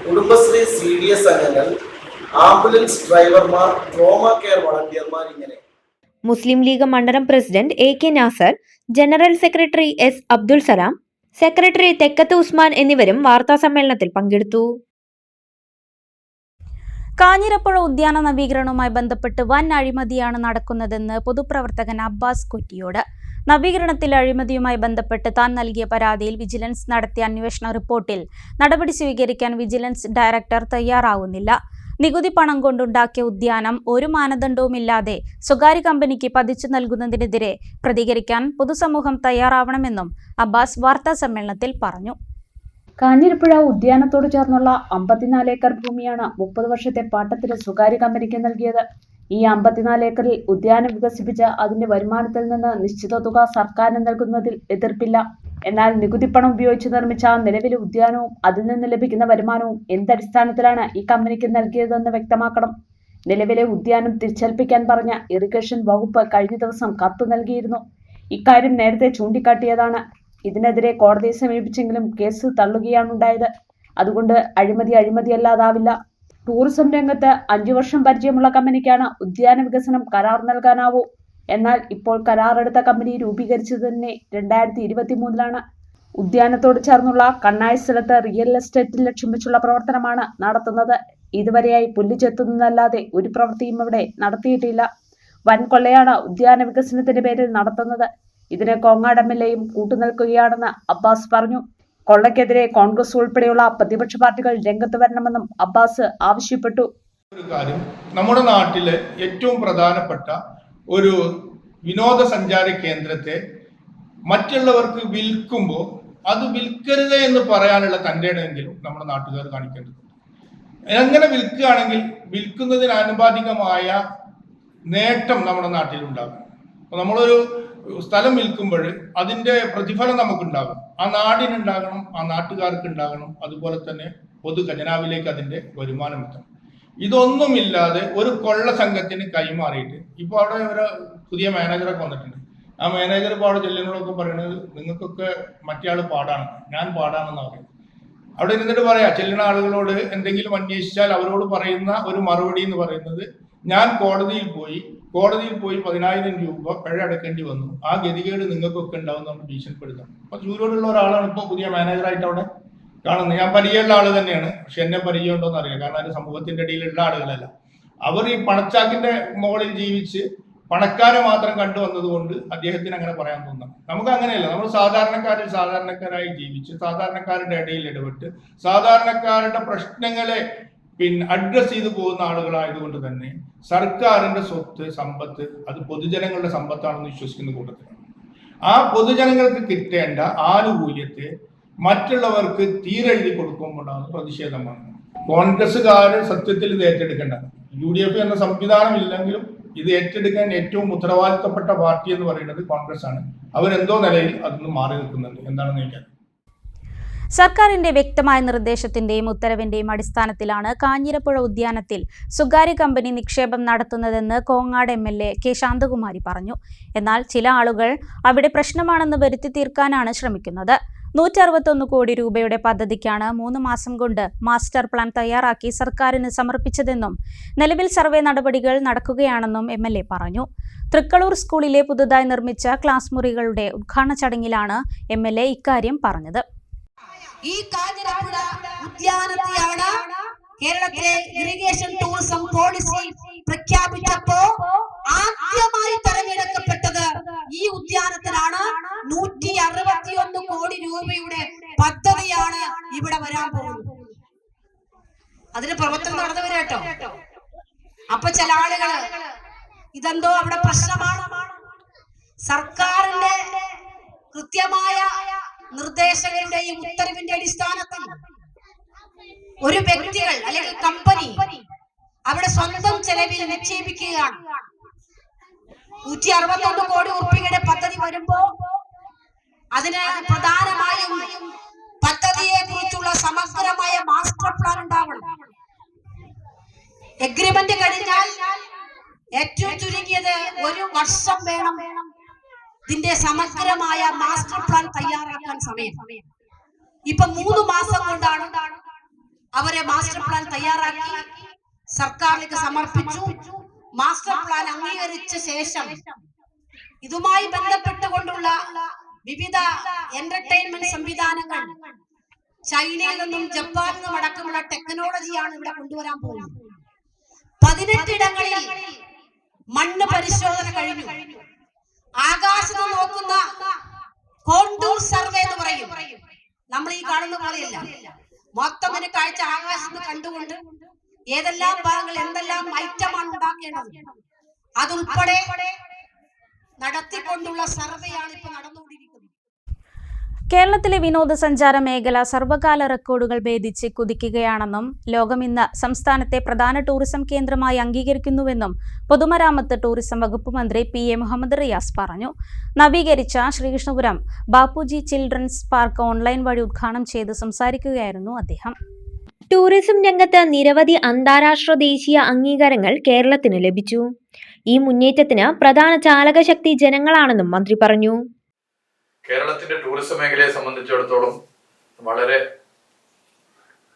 കുടുംബശ്രീ CDS അംഗങ്ങൾ, ആംബുലൻസ് ഡ്രൈവർമാർ, ട്രോമ കെയർ വളണ്ടിയർമാർ, ഇങ്ങനെ. മുസ്ലിം ലീഗ് മണ്ഡലം president AK Nasar, general secretary S Abdul Salam, secretary Thekkath Usman എന്നിവരും വാർത്താസമ്മേളനത്തിൽ പങ്കെടുത്തു. കാഞ്ഞിരപ്പുഴ ഉദ്യാന നവീകരണവുമായി ബന്ധപ്പെട്ട് വൻ അഴിമതിയാണ് നടക്കുന്നതെന്ന് പൊതുപ്രവർത്തകൻ അബ്ബാസ് കുറ്റിയോട്. നവീകരണത്തിൽ അഴിമതിയുമായി ബന്ധപ്പെട്ട് താൻ നൽകിയ പരാതിയിൽ വിജിലൻസ് നടത്തിയ അന്വേഷണ റിപ്പോർട്ടിൽ നടപടി സ്വീകരിക്കാൻ വിജിലൻസ് ഡയറക്ടർ തയ്യാറാവുന്നില്ല. നികുതി പണം കൊണ്ടുണ്ടാക്കിയ ഉദ്യാനം ഒരു മാനദണ്ഡവുമില്ലാതെ സ്വകാര്യ കമ്പനിക്ക് പതിച്ചു നൽകുന്നതിനെതിരെ പ്രതികരിക്കാൻ പൊതുസമൂഹം തയ്യാറാവണമെന്നും അബ്ബാസ് വാർത്താസമ്മേളനത്തിൽ പറഞ്ഞു. കാഞ്ഞിരപ്പുഴ ഉദ്യാനത്തോട് ചേർന്നുള്ള 54 ഏക്കർ ഭൂമിയാണ് 30 വർഷത്തെ പാട്ടത്തിന് സ്വകാര്യ കമ്പനിക്ക് നൽകിയത്. ഈ 54 ഏക്കറിൽ ഉദ്യാനം വികസിപ്പിച്ച് അതിന്റെ വരുമാനത്തിൽ നിന്ന് നിശ്ചിത തുക സർക്കാരിന് നൽകുന്നതിൽ എതിർപ്പില്ല. എന്നാൽ നികുതിപ്പണം ഉപയോഗിച്ച് നിർമ്മിച്ച നിലവിലെ ഉദ്യാനവും അതിൽ നിന്ന് ലഭിക്കുന്ന വരുമാനവും എന്തടിസ്ഥാനത്തിലാണ് ഈ കമ്പനിക്ക് നൽകിയതെന്ന് വ്യക്തമാക്കണം. നിലവിലെ ഉദ്യാനം തിരിച്ചേൽപ്പിക്കാൻ പറഞ്ഞ ഇറിഗേഷൻ വകുപ്പ് കഴിഞ്ഞ ദിവസം കത്ത് നൽകിയിരുന്നു. ഇക്കാര്യം നേരത്തെ ചൂണ്ടിക്കാട്ടിയതാണ്. ഇതിനെതിരെ കോടതിയെ സമീപിച്ചെങ്കിലും കേസ് തള്ളുകയാണുണ്ടായത്. അതുകൊണ്ട് അഴിമതിയല്ലാതാവില്ല. ടൂറിസം രംഗത്ത് 5 വർഷം പരിചയമുള്ള കമ്പനിക്കാണ് ഉദ്യാന വികസനം കരാർ നൽകാനാവൂ. എന്നാൽ ഇപ്പോൾ കരാറെടുത്ത കമ്പനി രൂപീകരിച്ചത് തന്നെ 2023-ലാണ്. ഉദ്യാനത്തോട് ചേർന്നുള്ള കണ്ണായ സ്ഥലത്ത് റിയൽ എസ്റ്റേറ്റ് ലക്ഷ്യം വെച്ചുള്ള പ്രവർത്തനമാണ് നടത്തുന്നത്. ഇതുവരെയായി പുല്ല് ചെത്തുന്നതല്ലാതെ ഒരു പ്രവൃത്തിയും ഇവിടെ നടത്തിയിട്ടില്ല. വൻ കൊള്ളയാണ് ഉദ്യാന വികസനത്തിന്റെ പേരിൽ നടത്തുന്നത്. ഇതിന് കോങ്ങാട് MLAയും കൂട്ടുനിൽക്കുകയാണെന്ന് അബ്ബാസ് പറഞ്ഞു. കൊള്ളയ്ക്കെതിരെ കോൺഗ്രസ് ഉൾപ്പെടെയുള്ള പ്രതിപക്ഷ പാർട്ടികൾ രംഗത്ത് വരണമെന്നും അബ്ബാസ് ആവശ്യപ്പെട്ടു. ഒരു കാര്യം, നമ്മുടെ നാട്ടിലെ ഏറ്റവും പ്രധാനപ്പെട്ട ഒരു വിനോദസഞ്ചാര കേന്ദ്രത്തെ മറ്റുള്ളവർക്ക് വിൽക്കുമ്പോൾ അത് വിൽക്കരുത് എന്ന് പറയാനുള്ള തൻ്റെയെങ്കിലും നമ്മുടെ നാട്ടുകാർ കാണിക്കേണ്ടതുണ്ട്. എങ്ങനെ വിൽക്കുകയാണെങ്കിൽ വിൽക്കുന്നതിന് ആനുപാതികമായ നേട്ടം നമ്മുടെ നാട്ടിലുണ്ടാകും. അപ്പോൾ നമ്മളൊരു സ്ഥലം വിൽക്കുമ്പോൾ അതിൻ്റെ പ്രതിഫലം നമുക്കുണ്ടാകും, ആ നാടിനുണ്ടാകണം, ആ നാട്ടുകാർക്ക് ഉണ്ടാകണം, അതുപോലെ തന്നെ പൊതു ഖജനാവിലേക്ക് അതിൻ്റെ വരുമാനം എത്തണം. ഇതൊന്നുമില്ലാതെ ഒരു കൊള്ള സംഘത്തിന് കൈമാറിയിട്ട് ഇപ്പോൾ അവിടെ ഒരു പുതിയ മാനേജറൊക്കെ വന്നിട്ടുണ്ട്. ആ മാനേജർ ഇപ്പോൾ അവിടെ ചെല്ലുന്നതൊക്കെ പറയുന്നത് നിങ്ങൾക്കൊക്കെ മറ്റേ ആൾ പാടാണ്, ഞാൻ പാടാണെന്ന് പറയുന്നത്. അവിടെ ഇരുന്നിട്ട് പറയാം, ചെല്ലുന്ന ആളുകളോട് എന്തെങ്കിലും അന്വേഷിച്ചാൽ അവരോട് പറയുന്ന ഒരു മറുപടി എന്ന് പറയുന്നത്, ഞാൻ കോടതിയിൽ പോയി 10,000 രൂപ പിഴ അടക്കേണ്ടി വന്നു, ആ ഗതികേട് നിങ്ങൾക്കൊക്കെ ഉണ്ടാവും നമ്മൾ ഭീഷണിപ്പെടുത്തണം. അപ്പൊ ചൂരോടുള്ള ഒരാളാണ് ഇപ്പോൾ പുതിയ മാനേജറായിട്ട് അവിടെ കാണുന്നത്. ഞാൻ പരിചയമുള്ള ആള് തന്നെയാണ്, പക്ഷെ എന്നെ പരിചയമുണ്ടോ എന്ന് അറിയില്ല. കാരണം അത് സമൂഹത്തിന്റെ ഇടയിലുള്ള ആളുകളല്ല. അവർ ഈ പണച്ചാക്കിന്റെ മുകളിൽ ജീവിച്ച് പണക്കാരെ മാത്രം കണ്ടുവന്നതുകൊണ്ട് അദ്ദേഹത്തിന് അങ്ങനെ പറയാൻ തോന്നുന്നു. നമുക്ക് അങ്ങനെയല്ല, നമ്മൾ സാധാരണക്കാരായി ജീവിച്ച് സാധാരണക്കാരുടെ ഇടയിൽ ഇടപെട്ട് സാധാരണക്കാരുടെ പ്രശ്നങ്ങളെ അഡ്രസ് ചെയ്തു പോകുന്ന ആളുകളായതുകൊണ്ട് തന്നെ സർക്കാരിന്റെ സ്വത്ത് സമ്പത്ത് അത് പൊതുജനങ്ങളുടെ സമ്പത്താണെന്ന് വിശ്വസിക്കുന്ന കൂട്ടത്തിലാണ്. ആ പൊതുജനങ്ങൾക്ക് കിട്ടേണ്ട ആനുകൂല്യത്തെ മറ്റുള്ളവർക്ക് തീരെഴുതി കൊടുക്കുമ്പോഴാണ് പ്രതിഷേധമാണ്. കോൺഗ്രസ്സുകാർ സത്യത്തിൽ ഇത് ഏറ്റെടുക്കേണ്ടത്. UDF എന്ന സംവിധാനം ഇല്ലെങ്കിലും ഇത് ഏറ്റെടുക്കാൻ ഏറ്റവും ഉത്തരവാദിത്തപ്പെട്ട പാർട്ടി എന്ന് പറയുന്നത് കോൺഗ്രസ് ആണ്. അവരെന്തോ നിലയിൽ അതിന് മാറി നിൽക്കുന്നുണ്ട്. എന്താണെന്ന് എനിക്കറിയാം. സർക്കാരിന്റെ വ്യക്തമായ നിർദ്ദേശത്തിന്റെയും ഉത്തരവിന്റെയും അടിസ്ഥാനത്തിലാണ് കാഞ്ഞിരപ്പുഴ ഉദ്യാനത്തിൽ സ്വകാര്യ കമ്പനി നിക്ഷേപം നടത്തുന്നതെന്ന് കോങ്ങാട് MLA K ശാന്തകുമാരി പറഞ്ഞു. എന്നാൽ ചില ആളുകൾ അവിടെ പ്രശ്നമാണെന്ന് വരുത്തി തീർക്കാനാണ് ശ്രമിക്കുന്നത്. 161 കോടി രൂപയുടെ പദ്ധതിക്കാണ് 3 മാസം കൊണ്ട് മാസ്റ്റർ പ്ലാൻ തയ്യാറാക്കി സർക്കാരിന് സമർപ്പിച്ചതെന്നും നിലവിൽ സർവേ നടപടികൾ നടക്കുകയാണെന്നും MLA പറഞ്ഞു. തൃക്കളൂർ സ്കൂളിലെ പുതുതായി നിർമ്മിച്ച ക്ലാസ് മുറികളുടെ ഉദ്ഘാടന ചടങ്ങിലാണ് MLA ഇക്കാര്യം പറഞ്ഞത്. ഈ കാഞ്ഞിരപ്പുഴ ഉദ്യാനത്തെയാണ് കേരളത്തിലെ ഇറിഗേഷൻ ടൂറിസം പോളിസി പ്രഖ്യാപിച്ചപ്പോ ആദ്യമായി തെരഞ്ഞെടുക്കപ്പെട്ടത് ഈ ഉദ്യാനത്തിനാണ്. 161 കോടി രൂപയുടെ പദ്ധതിയാണ് ഇവിടെ വരാൻ പോകുന്നത്. അതിന് പ്രവർത്തനം നടന്നു വരാട്ടോ. അപ്പൊ ചില ആളുകള് ഇതെന്തോ അവിടെ പ്രശ്നമാണ്. സർക്കാരിന്റെ കൃത്യമായ നിർദ്ദേശങ്ങളുടെയും ഉത്തരവിന്റെ അടിസ്ഥാനത്തിൽ ഒരു വ്യക്തികൾ അല്ലെങ്കിൽ കമ്പനി അവിടെ സ്വന്തം ചെലവിൽ നിക്ഷേപിക്കുകയാണ്. 161 കോടി രൂപയുടെ പദ്ധതി വരുമ്പോ അതിന് പ്രധാനമായും പദ്ധതിയെ കുറിച്ചുള്ള സമഗ്രമായ മാസ്റ്റർ പ്ലാൻ ഉണ്ടാവണം. എഗ്രിമെന്റ് കഴിഞ്ഞാൽ ഏറ്റവും ചുരുങ്ങിയത് 1 വർഷം വേണം ഇതിന്റെ സമഗ്രമായ മാസ്റ്റർ പ്ലാൻ തയ്യാറാക്കാൻ സമയം. ഇപ്പൊ 3 മാസം കൊണ്ടാണ് അവരെ മാസ്റ്റർ പ്ലാൻ തയ്യാറാക്കി സർക്കാരിലേക്ക് സമർപ്പിച്ചു. മാസ്റ്റർ പ്ലാൻ അംഗീകരിച്ച ശേഷം ഇതുമായി ബന്ധപ്പെട്ടുകൊണ്ടുള്ള വിവിധ എന്റർടൈൻമെന്റ് സംവിധാനങ്ങൾ ചൈനയിൽ നിന്നും ജപ്പാനിൽ നിന്നും അടക്കമുള്ള ടെക്നോളജിയാണ് ഇവിടെ കൊണ്ടുവരാൻ പോകുന്നത്. 18 ഇടങ്ങളിൽ മണ്ണ് പരിശോധന കഴിഞ്ഞു. ആകാശത്ത് നോക്കുന്ന കോണ്ടൂർ സർവേ എന്ന് പറയും. നമ്മൾ ഈ കാണുന്ന പോലെയല്ല, മൊത്തം ഒരു കാഴ്ച ആകാശത്ത് കണ്ടുകൊണ്ട് ഏതെല്ലാം ഭാഗങ്ങൾ എന്തെല്ലാം ഐറ്റമാണ് ഉണ്ടാക്കേണ്ടത് അതുൾപ്പെടെ നടത്തിക്കൊണ്ടുള്ള സർവേയാണ് ഇപ്പൊ നടന്നുകൊണ്ടിരിക്കുന്നത്. കേരളത്തിലെ വിനോദസഞ്ചാര മേഖല സർവകാല റെക്കോർഡുകൾ ഭേദിച്ച് കുതിക്കുകയാണെന്നും ലോകം ഇന്ന് സംസ്ഥാനത്തെ പ്രധാന ടൂറിസം കേന്ദ്രമായി അംഗീകരിക്കുന്നുവെന്നും പൊതുമരാമത്ത് ടൂറിസം വകുപ്പ് മന്ത്രി PA മുഹമ്മദ് റിയാസ് പറഞ്ഞു. നവീകരിച്ച Sreekrishnapuram Bapuji children's park online വഴി ഉദ്ഘാടനം ചെയ്ത് സംസാരിക്കുകയായിരുന്നു അദ്ദേഹം. ടൂറിസം രംഗത്ത് നിരവധി അന്താരാഷ്ട്ര ദേശീയ അംഗീകാരങ്ങൾ കേരളത്തിന് ലഭിച്ചു. ഈ മുന്നേറ്റത്തിന് പ്രധാന ചാലകശക്തി ജനങ്ങളാണെന്നും മന്ത്രി പറഞ്ഞു. കേരളത്തിന്റെ ടൂറിസം മേഖലയെ സംബന്ധിച്ചിടത്തോളം വളരെ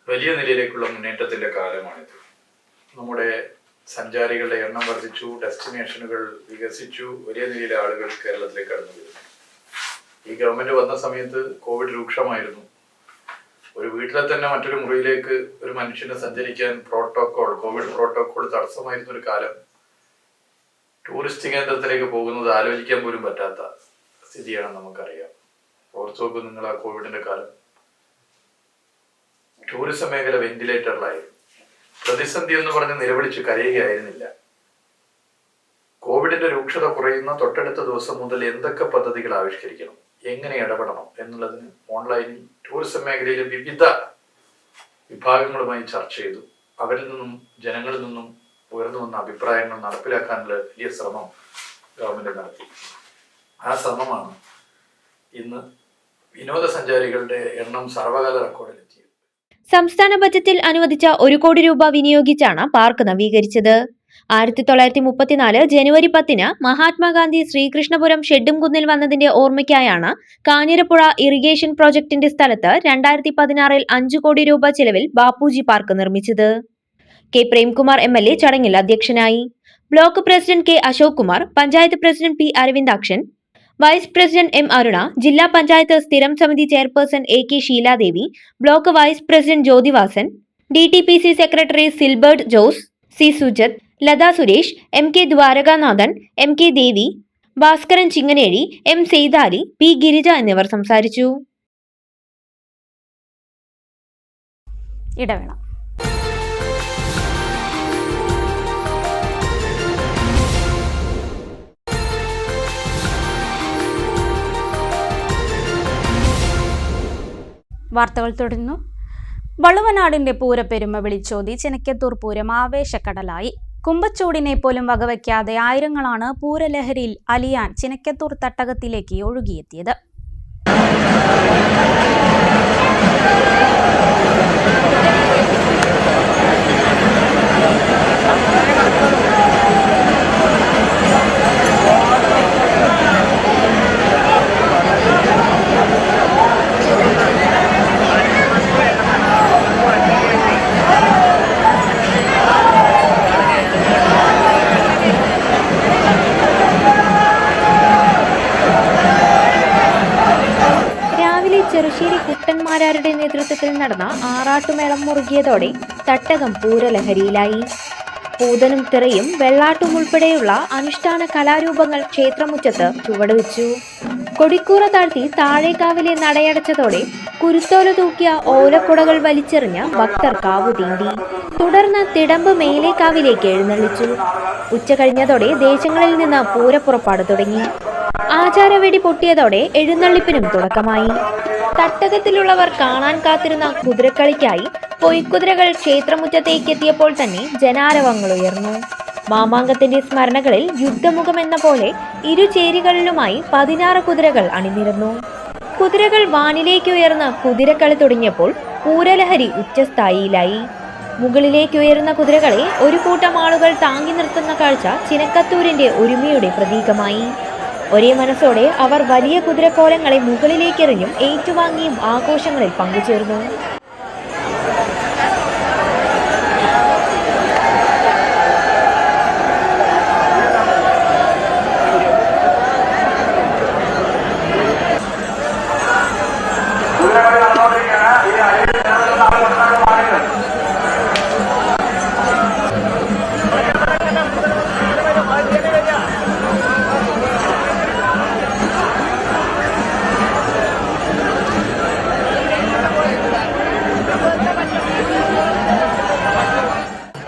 വലിയ നിലയിലേക്കുള്ള മുന്നേറ്റത്തിന്റെ കാലമാണിത്. നമ്മുടെ സഞ്ചാരികളുടെ എണ്ണം വർദ്ധിച്ചു, ഡെസ്റ്റിനേഷനുകൾ വികസിച്ചു, വലിയ നിലയിലെ ആളുകൾ കേരളത്തിലേക്ക് കടന്നു വരുന്നു. ഈ ഗവൺമെന്റ് വന്ന സമയത്ത് കോവിഡ് രൂക്ഷമായിരുന്നു. ഒരു വീട്ടിലെ തന്നെ മറ്റൊരു മുറിയിലേക്ക് ഒരു മനുഷ്യന് സഞ്ചരിക്കാൻ കോവിഡ് പ്രോട്ടോകോൾ തടസ്സമായിരുന്ന ഒരു കാലം ടൂറിസ്റ്റ് കേന്ദ്രത്തിലേക്ക് പോകുന്നത് ആലോചിക്കാൻ പോലും പറ്റാത്ത സ്ഥിതിയാണ് നമുക്കറിയാം. ഓർത്തു നോക്കൂ നിങ്ങൾ, ആ കോവിഡിന്റെ കാലം ടൂറിസം മേഖല വെന്റിലേറ്ററിലായിരുന്നു. പ്രതിസന്ധി എന്ന് പറഞ്ഞ് നിലവിളിച്ച് കരയുകയായിരുന്നില്ല. കോവിഡിന്റെ രൂക്ഷത കുറയുന്ന തൊട്ടടുത്ത ദിവസം മുതൽ എന്തൊക്കെ പദ്ധതികൾ ആവിഷ്കരിക്കണം, എങ്ങനെ ഇടപെടണം എന്നുള്ളതിന് ഓൺലൈനിൽ ടൂറിസം മേഖലയിലെ വിവിധ വിഭാഗങ്ങളുമായി ചർച്ച ചെയ്തു. അവരിൽ നിന്നും ജനങ്ങളിൽ നിന്നും ഉയർന്നു വന്ന അഭിപ്രായങ്ങൾ നടപ്പിലാക്കാനുള്ള വലിയ ശ്രമം ഗവൺമെന്റ് നടത്തി. ആ ശ്രമമാണ് ഇന്ന് വിനോദസഞ്ചാരികളുടെ എണ്ണം സർവകാല റെക്കോർഡിലെത്തിയത്. സംസ്ഥാന ബജറ്റിൽ അനുവദിച്ച 1 കോടി രൂപ വിനിയോഗിച്ചാണ് പാർക്ക് നവീകരിച്ചത്. 1934 ജനുവരി 10 മഹാത്മാഗാന്ധി ശ്രീകൃഷ്ണപുരം ഷെഡുംകുന്നിൽ വന്നതിന്റെ ഓർമ്മയ്ക്കായാണ് കാഞ്ഞിരപ്പുഴ ഇറിഗേഷൻ പ്രോജക്ടിന്റെ സ്ഥലത്ത് 2016 5 കോടി രൂപ ചെലവിൽ ബാപ്പുജി പാർക്ക് നിർമ്മിച്ചത്. കെ പ്രേംകുമാർ MLA ചടങ്ങിൽ അധ്യക്ഷനായി. Block president K Ashok Kumar, panchayat president P Aravindakshan, vice president M Aruna, ജില്ലാ പഞ്ചായത്ത് സ്ഥിരം സമിതി chairperson AK Sheeladevi, block vice president Jyothivasan, DTPC secretary Silbert Jose, C Sujath, Latha Suresh, MK Dwarakanathan, MK Devi, Bhaskaran ചിങ്ങനേഴി, M സെയ്താലി, P ഗിരിജ എന്നിവർ സംസാരിച്ചു. ഇടവേള. വാർത്തകൾ തുടരുന്നു. വള്ളുവനാടിന്റെ പൂരപ്പെരുമ വിളിച്ചോതി ചിനക്കത്തൂർ പൂരം ആവേശക്കടലായി. കുമ്പച്ചൂടിനെ പോലും വകവയ്ക്കാതെ ആയിരങ്ങളാണ് പൂരലഹരിയിൽ അലിയാൻ ചിനക്കത്തൂർ തട്ടകത്തിലേക്ക് ഒഴുകിയെത്തിയത്. ചെറുശ്ശേരി കുട്ടന്മാരാരുടെ നേതൃത്വത്തിൽ നടന്ന ആറാട്ടുമേളം മുറുകിയതോടെ തട്ടകം പൂരലഹരിയിലായി. പൂതനും തിറയും വെള്ളാട്ടും ഉൾപ്പെടെയുള്ള അനുഷ്ഠാന കലാരൂപങ്ങൾ ക്ഷേത്രമുറ്റത്ത് ചുവടുവെച്ചു. കൊടിക്കൂറ താഴ്ത്തി താഴേക്കാവിലെ നടയടച്ചതോടെ കുരുത്തോല തൂക്കിയ ഓലക്കുടകൾ വലിച്ചെറിഞ്ഞ ഭക്തർ കാവു തീണ്ടി. തുടർന്ന് തിടമ്പ് മേലേക്കാവിലേക്ക് എഴുന്നള്ളിച്ചു. ഉച്ച കഴിഞ്ഞതോടെ ദേശങ്ങളിൽ നിന്ന് പൂരപ്പുറപ്പാട് തുടങ്ങി. ആചാരവെടി പൊട്ടിയതോടെ എഴുന്നള്ളിപ്പിനും തുടക്കമായി. തട്ടകത്തിലുള്ളവർ കാണാൻ കാത്തിരുന്ന കുതിരക്കളിക്കായി പൊയ്ക്കുതിരകൾ ക്ഷേത്രമുറ്റത്തേക്ക് എത്തിയപ്പോൾ തന്നെ ജനാരവങ്ങൾ ഉയർന്നു. മാമാങ്കത്തിന്റെ സ്മരണകളിൽ യുദ്ധമുഖമെന്ന പോലെ ഇരുചേരികളിലുമായി 16 കുതിരകൾ അണിനിരന്നു. കുതിരകൾ വാനിലേക്ക് ഉയർന്ന് കുതിരക്കളി തുടങ്ങിയപ്പോൾ പൂരലഹരി ഉച്ചസ്ഥായിയിലായി. മുകളിലേക്ക് ഉയരുന്ന കുതിരകളെ ഒരു കൂട്ടം ആളുകൾ താങ്ങി നിർത്തുന്ന കാഴ്ച ചിനക്കത്തൂരിന്റെ ഒരുമയുടെ പ്രതീകമായി. ഒരേ മനസ്സോടെ അവർ വലിയ കുതിരക്കോലങ്ങളെ മുകളിലേക്കെറിഞ്ഞും ഏറ്റുവാങ്ങിയും ആഘോഷങ്ങളിൽ പങ്കുചേർന്നു.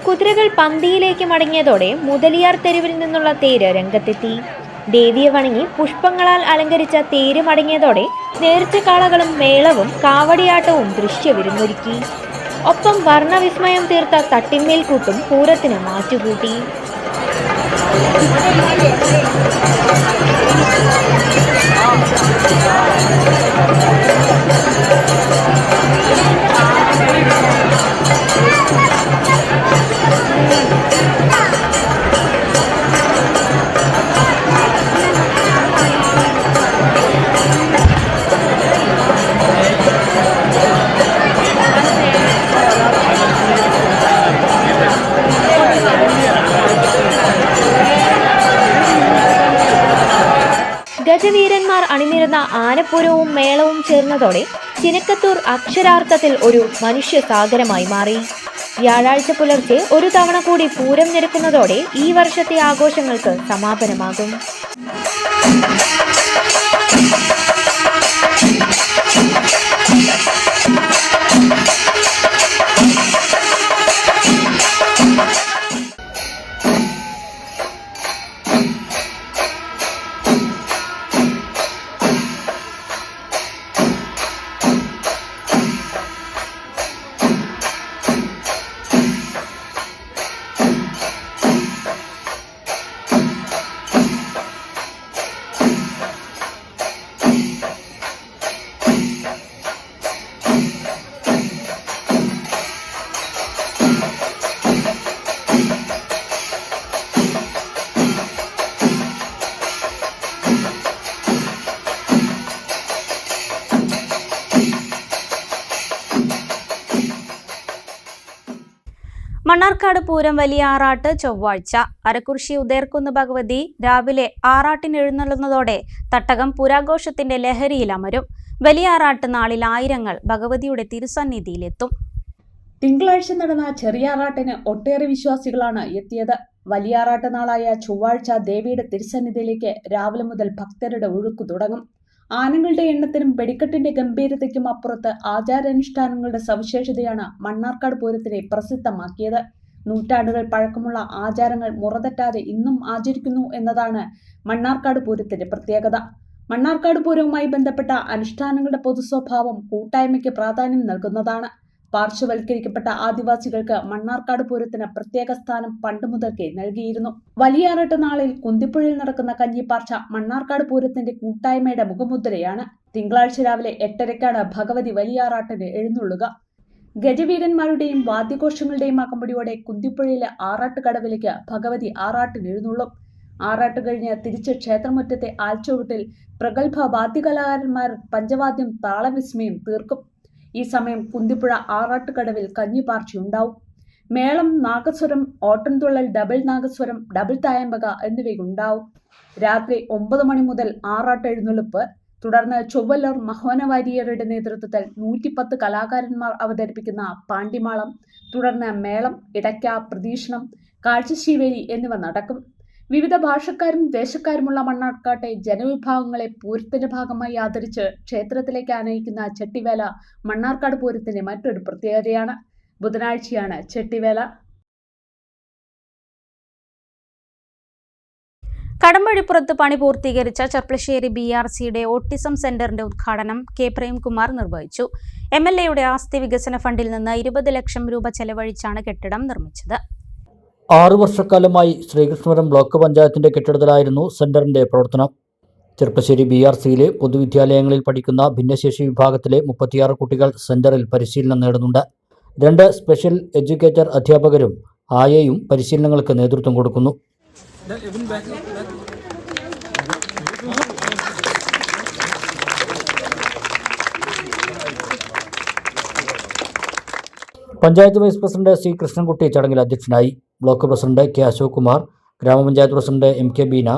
കുതിരകൾ പന്തിയിലേക്ക് മടങ്ങിയതോടെ മുതലിയാർ തെരുവിൽ നിന്നുള്ള തേര് രംഗത്തെത്തി. ദേവിയെ വണങ്ങി പുഷ്പങ്ങളാൽ അലങ്കരിച്ച തേര് മടങ്ങിയതോടെ നേർച്ചക്കാളകളും മേളവും കാവടിയാട്ടവും ദൃശ്യവിരുന്നൊരുക്കി. ഒപ്പം വർണ്ണവിസ്മയം തീർത്ത തട്ടിന്മേൽക്കൂട്ടും പൂരത്തിന് മാറ്റുകൂട്ടി. ഗജവീരന്മാർ അണിനിരുന്ന ആനപ്പൂരവും മേളവും ചേർന്നതോടെ ചിനക്കത്തൂർ അക്ഷരാർത്ഥത്തിൽ ഒരു മനുഷ്യസാഗരമായി മാറി. വ്യാഴാഴ്ച പുലർച്ചെ ഒരു തവണ കൂടി പൂരം ഞെരുക്കുന്നതോടെ ഈ വർഷത്തെ ആഘോഷങ്ങൾക്ക് സമാപനമാകും. മണ്ണാർക്കാട് പൂരം വലിയ ആറാട്ട് ചൊവ്വാഴ്ച. അരക്കുറിശി ഉദയർക്കുന്ന് ഭഗവതി രാവിലെ ആറാട്ടിന് എഴുന്നള്ളുന്നതോടെ തട്ടകം പുരാഘോഷത്തിന്റെ ലഹരിയിൽ അമരും. വലിയ ആറാട്ട് നാളിൽ ആയിരങ്ങൾ ഭഗവതിയുടെ തിരുസന്നിധിയിലെത്തും. തിങ്കളാഴ്ച നടന്ന ചെറിയാറാട്ടിന് ഒട്ടേറെ വിശ്വാസികളാണ് എത്തിയത്. വലിയാറാട്ട് നാളായ ചൊവ്വാഴ്ച ദേവിയുടെ തിരുസന്നിധിയിലേക്ക് രാവിലെ മുതൽ ഭക്തരുടെ ഒഴുക്ക് തുടങ്ങും. ആനകളുടെ എണ്ണത്തിനും വെടിക്കെട്ടിന്റെ ഗംഭീരതയ്ക്കും അപ്പുറത്ത് ആചാരാനുഷ്ഠാനങ്ങളുടെ സവിശേഷതയാണ് മണ്ണാർക്കാട് പൂരത്തിനെ പ്രസിദ്ധമാക്കിയത്. നൂറ്റാണ്ടുകൾ പഴക്കമുള്ള ആചാരങ്ങൾ മുറതെറ്റാതെ ഇന്നും ആചരിക്കുന്നു എന്നതാണ് മണ്ണാർക്കാട് പൂരത്തിന്റെ പ്രത്യേകത. മണ്ണാർക്കാട് പൂരവുമായി ബന്ധപ്പെട്ട അനുഷ്ഠാനങ്ങളുടെ പൊതുസ്വഭാവം കൂട്ടായ്മയ്ക്ക് പ്രാധാന്യം നൽകുന്നതാണ്. പാർശ്വവൽക്കരിക്കപ്പെട്ട ആദിവാസികൾക്ക് മണ്ണാർക്കാട് പൂരത്തിന് പ്രത്യേക സ്ഥാനം പണ്ട് മുതൽക്കേ നൽകിയിരുന്നു. വലിയാറാട്ട് നാളിൽ കുന്തിപ്പുഴയിൽ നടക്കുന്ന കഞ്ഞിപ്പാർച്ച മണ്ണാർക്കാട് പൂരത്തിന്റെ കൂട്ടായ്മയുടെ മുഖമുദ്രയാണ്. തിങ്കളാഴ്ച രാവിലെ 8:30 ഭഗവതി വലിയാറാട്ടിന് എഴുന്നള്ളുക. ഗജവീരന്മാരുടെയും വാദ്യഘോഷങ്ങളുടെയും അകമ്പടിയോടെ കുന്തിപ്പുഴയിലെ ആറാട്ടുകടവിലേക്ക് ഭഗവതി ആറാട്ടിന് എഴുന്നള്ളും. ആറാട്ട് കഴിഞ്ഞ് തിരിച്ച് ക്ഷേത്രമുറ്റത്തെ ആൽച്ചുവട്ടിൽ പ്രഗത്ഭ വാദ്യകലാകാരന്മാർ പഞ്ചവാദ്യം താളവിസ്മയം തീർക്കും. ഈ സമയം കുന്തിപ്പുഴ ആറാട്ടുകടവിൽ കഞ്ഞിപ്പാർച്ചയുണ്ടാവും. മേളം, നാഗസ്വരം, ഓട്ടൻതുള്ളൽ, ഡബിൾ നാഗസ്വരം, ഡബിൾ തായമ്പക എന്നിവയുണ്ടാവും. രാത്രി 9 മണി മുതൽ ആറാട്ട് എഴുന്നള്ളിപ്പ്. തുടർന്ന് ചൊവ്വല്ലൂർ മഹോനവാരിയരുടെ നേതൃത്വത്തിൽ 110 കലാകാരന്മാർ അവതരിപ്പിക്കുന്ന പാണ്ടിമാളം, തുടർന്ന് മേളം, ഇടയ്ക്ക, പ്രദീക്ഷണം, കാഴ്ചശീവേലി എന്നിവ നടക്കും. വിവിധ ഭാഷക്കാരും ദേശക്കാരുമുള്ള മണ്ണാർക്കാട്ടെ ജനവിഭാഗങ്ങളെ പൂരത്തിന്റെ ഭാഗമായി ആദരിച്ച് ക്ഷേത്രത്തിലേക്ക് ആനയിക്കുന്ന ചെട്ടിവേല മണ്ണാർക്കാട് പൂരത്തിന്റെ മറ്റൊരു പ്രത്യേകതയാണ്. ബുധനാഴ്ചയാണ് ചെട്ടിവേല. കടമ്പഴിപ്പുറത്ത് പണി പൂർത്തീകരിച്ച ചെർപ്പളശ്ശേരി BRCയുടെ ഓട്ടിസം സെന്ററിന്റെ ഉദ്ഘാടനം കെ പ്രേംകുമാർ നിർവഹിച്ചു. MLAയുടെ ആസ്തി വികസന ഫണ്ടിൽ നിന്ന് 20 ലക്ഷം രൂപ ചെലവഴിച്ചാണ് കെട്ടിടം നിർമ്മിച്ചത്. 6 വർഷക്കാലമായി ശ്രീകൃഷ്ണപുരം ബ്ലോക്ക് പഞ്ചായത്തിന്റെ കെട്ടിടത്തിലായിരുന്നു സെന്ററിന്റെ പ്രവർത്തനം. ചെർപ്പശ്ശേരി BRCയിലെ പൊതുവിദ്യാലയങ്ങളിൽ പഠിക്കുന്ന ഭിന്നശേഷി വിഭാഗത്തിലെ 36 കുട്ടികൾ സെന്ററിൽ പരിശീലനം നേടുന്നുണ്ട്. 2 സ്പെഷ്യൽ എഡ്യൂക്കേറ്റർ അധ്യാപകരും ആയയും പരിശീലനങ്ങൾക്ക് നേതൃത്വം കൊടുക്കുന്നു. Panchayat vice president C. Krishnankutty ചടങ്ങിൽ അധ്യക്ഷനായി. Block president K. Ashok Kumar, ഗ്രാമപഞ്ചായത്ത് പ്രസിഡന്റ് MK ബീന,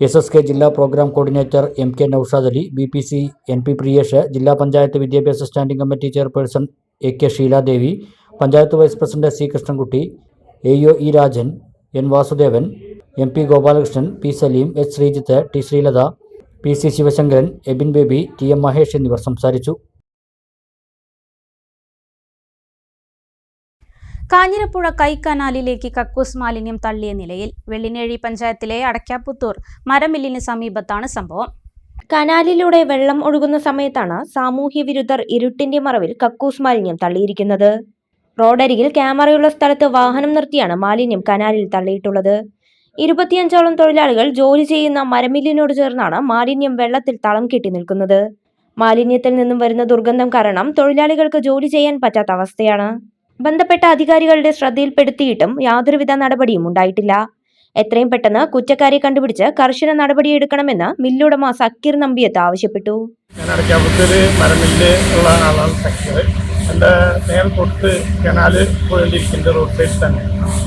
SSK ജില്ലാ programme coordinator MK Noushad Ali, BPC NP Priyesh, ജില്ലാ പഞ്ചായത്ത് വിദ്യാഭ്യാസ standing committee chairperson AK Sheeladevi, panchayat vice president C. Krishnankutty, AO E. Rajan, N. Vasudevan, MP Gopalakrishnan, P. Saleem, H. Sreejith, T. Sreelatha, PC Sivasankaran, Ebin Baby, TM Mahesh എന്നിവർ സംസാരിച്ചു. കാഞ്ഞിരപ്പുഴ കൈക്കനാലിലേക്ക് കക്കൂസ് മാലിന്യം തള്ളിയ നിലയിൽ. വെള്ളിനേഴി പഞ്ചായത്തിലെ അടയ്ക്കാപ്പുത്തൂർ മരമില്ലിന് സമീപത്താണ് സംഭവം. കനാലിലൂടെ വെള്ളം ഒഴുകുന്ന സമയത്താണ് സാമൂഹ്യ വിരുദ്ധർ ഇരുട്ടിന്റെ മറവിൽ കക്കൂസ് മാലിന്യം തള്ളിയിരിക്കുന്നത്. റോഡരികിൽ ക്യാമറയുള്ള സ്ഥലത്ത് വാഹനം നിർത്തിയാണ് മാലിന്യം കനാലിൽ തള്ളിയിട്ടുള്ളത്. 25ഓളം തൊഴിലാളികൾ ജോലി ചെയ്യുന്ന മരമില്ലിനോട് ചേർന്നാണ് മാലിന്യം വെള്ളത്തിൽ തളം കെട്ടി നിൽക്കുന്നത്. മാലിന്യത്തിൽ നിന്നും വരുന്ന ദുർഗന്ധം കാരണം തൊഴിലാളികൾക്ക് ജോലി ചെയ്യാൻ പറ്റാത്ത അവസ്ഥയാണ്. ബന്ധപ്പെട്ട അധികാരികളുടെ ശ്രദ്ധയിൽപ്പെടുത്തിയിട്ടും യാതൊരുവിധ നടപടിയും ഉണ്ടായിട്ടില്ല. എത്രയും പെട്ടെന്ന് കുറ്റക്കാരെ കണ്ടുപിടിച്ച് കർശന നടപടിയെടുക്കണമെന്ന് മില്ലുടമ സക്കീർ നമ്പിയത്ത് ആവശ്യപ്പെട്ടു. എൻ്റെ നേരെ തൊട്ട് കനാല് പോയിട്ടിരിക്കുന്ന റോഡ് സൈഡിൽ തന്നെ.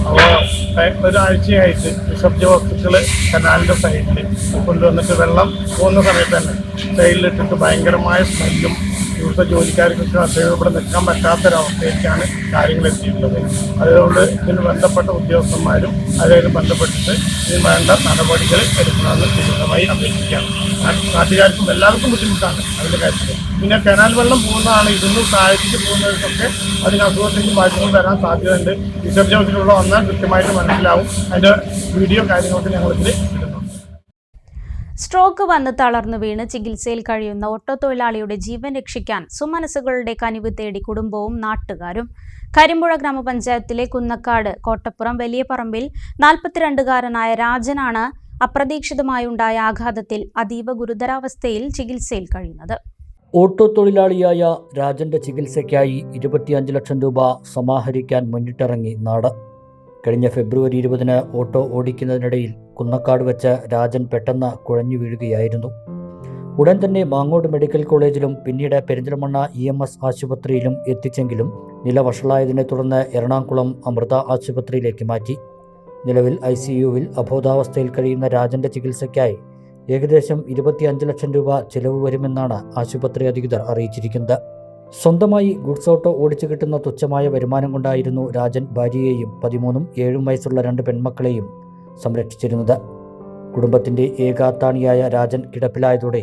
അപ്പോൾ ഒരാഴ്ചയായിട്ട് വിസർജ്യ വസ്തുക്കൾ കനാലിൻ്റെ സൈഡിൽ കൊണ്ടുവന്നിട്ട് വെള്ളം പോകുന്ന സമയത്ത് തന്നെ സൈഡിലിട്ടിട്ട് ഭയങ്കരമായ സ്മെല്ലും ഇവിടുത്തെ ജോലിക്കാർക്കൊക്കെ ഇവിടെ നിൽക്കാൻ പറ്റാത്തൊരവസ്ഥയിലേക്കാണ് കാര്യങ്ങൾ എത്തിയിട്ടുള്ളത്. അതുകൊണ്ട് ഇതിന് ബന്ധപ്പെട്ട ഉദ്യോഗസ്ഥന്മാരും അതായത് ബന്ധപ്പെട്ടിട്ട് ഇതിന് വേണ്ട നടപടികൾ എടുക്കണമെന്ന് വിശദമായി അപേക്ഷിക്കുകയാണ്. നാട്ടുകാർക്കും എല്ലാവർക്കും ബുദ്ധിമുട്ടാണ് അതിൻ്റെ കാര്യത്തിൽ. പിന്നെ കനാൽ വെള്ളം പോകുന്നതാണ് ഇതൊന്നും താഴേക്ക് പോകുന്നവർക്കൊക്കെ അതിന് അസുഖത്തിൻ്റെ മാറ്റങ്ങൾ വരാൻ സാധ്യതയുണ്ട്. വിസർജനത്തിലുള്ള വന്നാൽ കൃത്യമായിട്ട് മനസ്സിലാവും. അതിൻ്റെ വീഡിയോ കാര്യങ്ങളൊക്കെ ഞങ്ങളിതിൽ ഇടുന്നുണ്ട്. സ്ട്രോക്ക് വന്ന് തളർന്നു വീണ് ചികിത്സയിൽ കഴിയുന്ന ഓട്ടോ തൊഴിലാളിയുടെ ജീവൻ രക്ഷിക്കാൻ സുമനസ്സുകളുടെ കനിവ് തേടി കുടുംബവും നാട്ടുകാരും. കരിമ്പുഴ ഗ്രാമപഞ്ചായത്തിലെ കുന്നക്കാട് കോട്ടപ്പുറം വലിയ പറമ്പിൽ 42കാരനായ രാജനാണ് അപ്രതീക്ഷിതമായുണ്ടായ ആഘാതത്തിൽ അതീവ ഗുരുതരാവസ്ഥയിൽ ചികിത്സയിൽ കഴിയുന്നത്. ഓട്ടോ തൊഴിലാളിയായ രാജന്റെ ചികിത്സയ്ക്കായി 25 ലക്ഷം രൂപ സമാഹരിക്കാൻ മുന്നിട്ടിറങ്ങി നാട്. കഴിഞ്ഞ ഫെബ്രുവരി 20-ന് ഓട്ടോ ഓടിക്കുന്നതിനിടയിൽ കുന്നക്കാട് വെച്ച് രാജൻ പെട്ടെന്ന് കുഴഞ്ഞു വീഴുകയായിരുന്നു. ഉടൻ തന്നെ മാങ്ങോട് മെഡിക്കൽ കോളേജിലും പിന്നീട് പെരിന്തൽമണ്ണ EMS ആശുപത്രിയിലും എത്തിച്ചെങ്കിലും നില വഷളായതിനെ തുടർന്ന് എറണാകുളം അമൃത ആശുപത്രിയിലേക്ക് മാറ്റി. നിലവിൽ ICUവിൽ അബോധാവസ്ഥയിൽ കഴിയുന്ന രാജന്റെ ചികിത്സയ്ക്കായി ഏകദേശം 25 ലക്ഷം രൂപ ചെലവ് വരുമെന്നാണ് ആശുപത്രി അധികൃതർ അറിയിച്ചിരിക്കുന്നത്. സ്വന്തമായി ഗുഡ്സ് ഓട്ടോ ഓടിച്ചു കിട്ടുന്ന തുച്ഛമായ വരുമാനം കൊണ്ടായിരുന്നു രാജൻ ഭാര്യയെയും 13ഉം 7ഉം വയസ്സുള്ള 2 പെൺമക്കളെയും സംരക്ഷിച്ചിരുന്നത്. കുടുംബത്തിൻ്റെ ഏകാത്താണിയായ രാജൻ കിടപ്പിലായതോടെ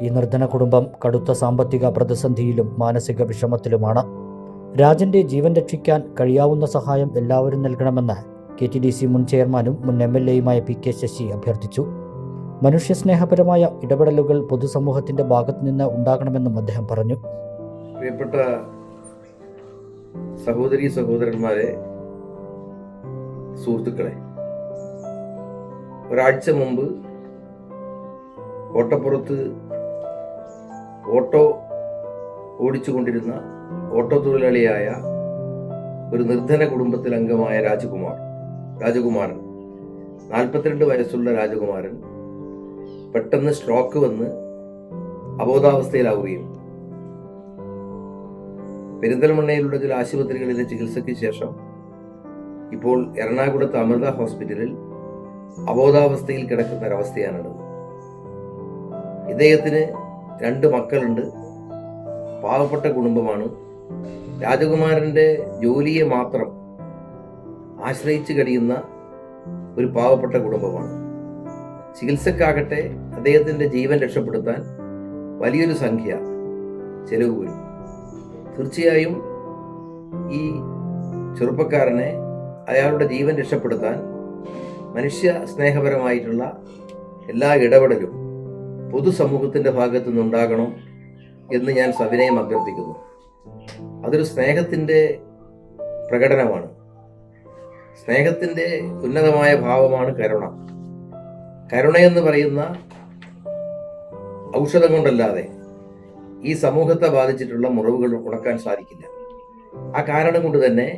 ഈ നിർധന കുടുംബം കടുത്ത സാമ്പത്തിക പ്രതിസന്ധിയിലും മാനസിക വിഷമത്തിലുമാണ്. രാജന്റെ ജീവൻ രക്ഷിക്കാൻ കഴിയാവുന്ന സഹായം എല്ലാവരും നൽകണമെന്ന് KTDC മുൻ ചെയർമാനും മുൻ MLAയുമായ PK ശശി അഭ്യർത്ഥിച്ചു. മനുഷ്യസ്നേഹപരമായ ഇടപെടലുകൾ പൊതുസമൂഹത്തിന്റെ ഭാഗത്തു നിന്ന് ഉണ്ടാകണമെന്നും അദ്ദേഹം പറഞ്ഞു. പ്രിയപ്പെട്ട സഹോദരീ സഹോദരന്മാരെ, സുഹൃത്തുക്കളെ, ഒരാഴ്ച മുമ്പ് കോട്ടപ്പുറത്ത് ഓട്ടോ ഓടിച്ചുകൊണ്ടിരുന്ന ഓട്ടോ തൊഴിലാളിയായ ഒരു നിർധന കുടുംബത്തിൽ അംഗമായ രാജകുമാരൻ 42 വയസ്സുള്ള രാജകുമാരൻ പെട്ടെന്ന് സ്ട്രോക്ക് വന്ന് അബോധാവസ്ഥയിലാവുകയും പെരിന്തൽമണ്ണയിലുള്ള ചില ആശുപത്രികളിലെ ചികിത്സയ്ക്ക് ശേഷം ഇപ്പോൾ എറണാകുളത്ത് അമൃത ഹോസ്പിറ്റലിൽ അബോധാവസ്ഥയിൽ കിടക്കുന്ന ഒരവസ്ഥയാണുള്ളത്. ഇദ്ദേഹത്തിന് 2 മക്കളുണ്ട്. പാവപ്പെട്ട കുടുംബമാണ്. രാജകുമാരൻ്റെ ജോലിയെ മാത്രം ആശ്രയിച്ച് കഴിയുന്ന ഒരു പാവപ്പെട്ട കുടുംബമാണ്. ചികിത്സക്കാകട്ടെ അദ്ദേഹത്തിൻ്റെ ജീവൻ രക്ഷപ്പെടുത്താൻ വലിയൊരു സംഖ്യ ചെലവ് വരും. തീർച്ചയായും ഈ ചെറുപ്പക്കാരനെ അയാളുടെ ജീവൻ രക്ഷപ്പെടുത്താൻ മനുഷ്യ സ്നേഹപരമായിട്ടുള്ള എല്ലാ ഇടപെടലും പൊതുസമൂഹത്തിൻ്റെ ഭാഗത്തു നിന്നുണ്ടാകണം എന്ന് ഞാൻ സവിനയം അഭ്യർത്ഥിക്കുന്നു. അതൊരു സ്നേഹത്തിൻ്റെ പ്രകടനമാണ്. സ്നേഹത്തിൻ്റെ ഉന്നതമായ ഭാവമാണ് കരുണ. കരുണയെന്ന് പറയുന്ന ഔഷധം കൊണ്ടല്ലാതെ ഈ സമൂഹത്തെ ബാധിച്ചിട്ടുള്ള മുറിവുകൾ ഉണക്കാൻ സാധിക്കില്ല. ആ കാരണം കൊണ്ട് തന്നെ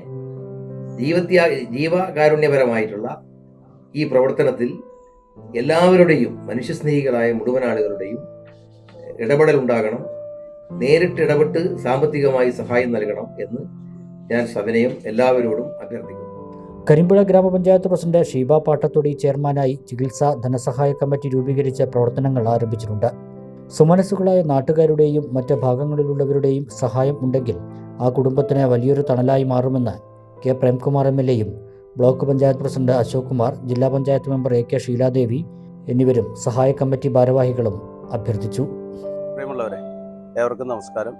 ജീവകാരുണ്യപരമായിട്ടുള്ള ഈ പ്രവർത്തനത്തിൽ എല്ലാവരുടെയും മനുഷ്യസ്നേഹികളായ മുഴുവൻ ആളുകളുടെയും ഇടപെടൽ ഉണ്ടാകണം. നേരിട്ട് ഇടപെട്ട് സാമ്പത്തികമായി സഹായം നൽകണം എന്ന് ഞാൻ സവിനയം എല്ലാവരോടും അഭ്യർത്ഥിക്കുന്നു. കരിമ്പുഴ ഗ്രാമപഞ്ചായത്ത് പ്രസിഡന്റ് ഷീബ പാട്ടത്തൊടി ചെയർമാനായി ചികിത്സാ ധനസഹായ കമ്മിറ്റി രൂപീകരിച്ച പ്രവർത്തനങ്ങൾ ആരംഭിച്ചിട്ടുണ്ട്. സുമനസ്സുകളായ നാട്ടുകാരുടെയും മറ്റ് ഭാഗങ്ങളിലുള്ളവരുടെയും സഹായം ഉണ്ടെങ്കിൽ ആ കുടുംബത്തിന് വലിയൊരു തണലായി മാറുമെന്ന് കെ പ്രേംകുമാർ MLA-യും ബ്ലോക്ക് പഞ്ചായത്ത് പ്രസിഡന്റ് അശോക് കുമാർ, ജില്ലാ പഞ്ചായത്ത് മെമ്പർ AK ഷീലാദേവി എന്നിവരും സഹായ കമ്മിറ്റി ഭാരവാഹികളും അഭ്യർത്ഥിച്ചു. പ്രിയമുള്ളവരെ, ഏവർക്കും നമസ്കാരം.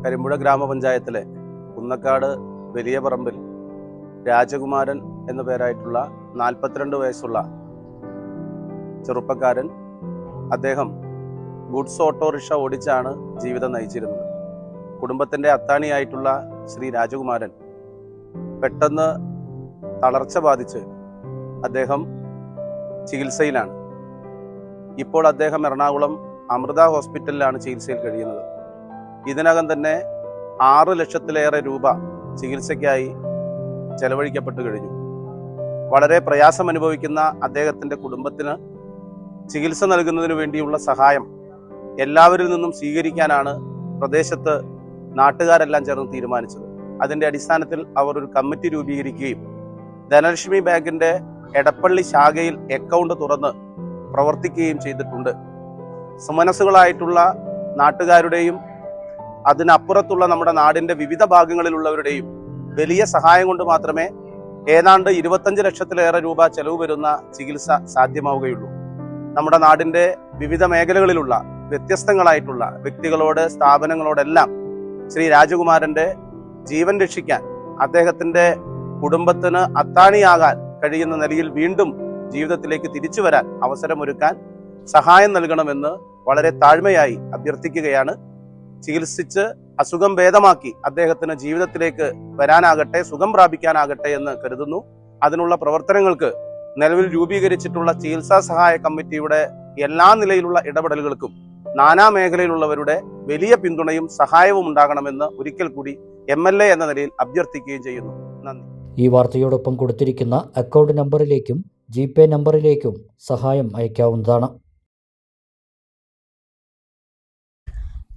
കരിമ്പുഴ ഗ്രാമപഞ്ചായത്തിലെ കുന്നക്കാട് വലിയ പറമ്പിൽ രാജകുമാരൻ എന്ന പേരായിട്ടുള്ള 42 വയസ്സുള്ള ചെറുപ്പക്കാരൻ, അദ്ദേഹം ഗുഡ്സ് ഓട്ടോറിക്ഷ ഓടിച്ചാണ് ജീവിതം നയിച്ചിരുന്നത്. കുടുംബത്തിൻ്റെ അത്താണിയായിട്ടുള്ള ശ്രീ രാജകുമാരൻ പെട്ടെന്ന് തളർച്ച ബാധിച്ച് അദ്ദേഹം ചികിത്സയിലാണ്. ഇപ്പോൾ അദ്ദേഹം എറണാകുളം അമൃത ഹോസ്പിറ്റലിലാണ് ചികിത്സയിൽ കഴിയുന്നത്. ഇതിനകം തന്നെ 6 ലക്ഷത്തിലേറെ രൂപ ചികിത്സയ്ക്കായി ചെലവഴിക്കപ്പെട്ടു കഴിഞ്ഞു. വളരെ പ്രയാസം അനുഭവിക്കുന്ന അദ്ദേഹത്തിൻ്റെ കുടുംബത്തിന് ചികിത്സ നൽകുന്നതിന് വേണ്ടിയുള്ള സഹായം എല്ലാവരിൽ നിന്നും സ്വീകരിക്കാനാണ് പ്രദേശത്ത് നാട്ടുകാരെല്ലാം ചേർന്ന് തീരുമാനിച്ചത്. അതിൻ്റെ അടിസ്ഥാനത്തിൽ അവർ ഒരു കമ്മിറ്റി രൂപീകരിക്കുകയും ധനലക്ഷ്മി ബാങ്കിൻ്റെ എടപ്പള്ളി ശാഖയിൽ അക്കൗണ്ട് തുറന്ന് പ്രവർത്തിക്കുകയും ചെയ്തിട്ടുണ്ട്. സുമനസ്സുകളായിട്ടുള്ള നാട്ടുകാരുടെയും അതിനപ്പുറത്തുള്ള നമ്മുടെ നാടിൻ്റെ വിവിധ ഭാഗങ്ങളിലുള്ളവരുടെയും വലിയ സഹായം കൊണ്ട് മാത്രമേ ഏതാണ്ട് 25 ലക്ഷത്തിലേറെ രൂപ ചെലവ് വരുന്ന ചികിത്സ സാധ്യമാവുകയുള്ളൂ. നമ്മുടെ നാടിൻ്റെ വിവിധ മേഖലകളിലുള്ള വ്യത്യസ്തങ്ങളായിട്ടുള്ള വ്യക്തികളോട്, സ്ഥാപനങ്ങളോടെല്ലാം ശ്രീ രാജകുമാരൻ്റെ ജീവൻ രക്ഷിക്കാൻ, അദ്ദേഹത്തിൻ്റെ കുടുംബത്തിന് അത്താണിയാകാൻ കഴിയുന്ന നിലയിൽ വീണ്ടും ജീവിതത്തിലേക്ക് തിരിച്ചു വരാൻ അവസരമൊരുക്കാൻ സഹായം നൽകണമെന്ന് വളരെ താഴ്മയായി അഭ്യർത്ഥിക്കുകയാണ്. ചികിത്സിച്ച് അസുഖം ഭേദമാക്കി അദ്ദേഹത്തിന് ജീവിതത്തിലേക്ക് വരാനാകട്ടെ, സുഖം പ്രാപിക്കാനാകട്ടെ എന്ന് കരുതുന്നു. അതിനുള്ള പ്രവർത്തനങ്ങൾക്ക് നിലവിൽ രൂപീകരിച്ചിട്ടുള്ള ചികിത്സാ സഹായ കമ്മിറ്റിയുടെ എല്ലാ നിലയിലുള്ള ഇടപെടലുകൾക്കും നാനാ മേഖലയിലുള്ളവരുടെ വലിയ പിന്തുണയും സഹായവും ഉണ്ടാകണമെന്ന് ഒരിക്കൽ കൂടി MLA എന്ന നിലയിൽ അഭ്യർത്ഥിക്കുകയും ചെയ്യുന്നു. നന്ദി. ഈ വാർത്തയോടൊപ്പം കൊടുത്തിരിക്കുന്ന അക്കൗണ്ട് നമ്പറിലേക്കും GPay നമ്പറിലേക്കും സഹായം അയക്കാവുന്നതാണ്.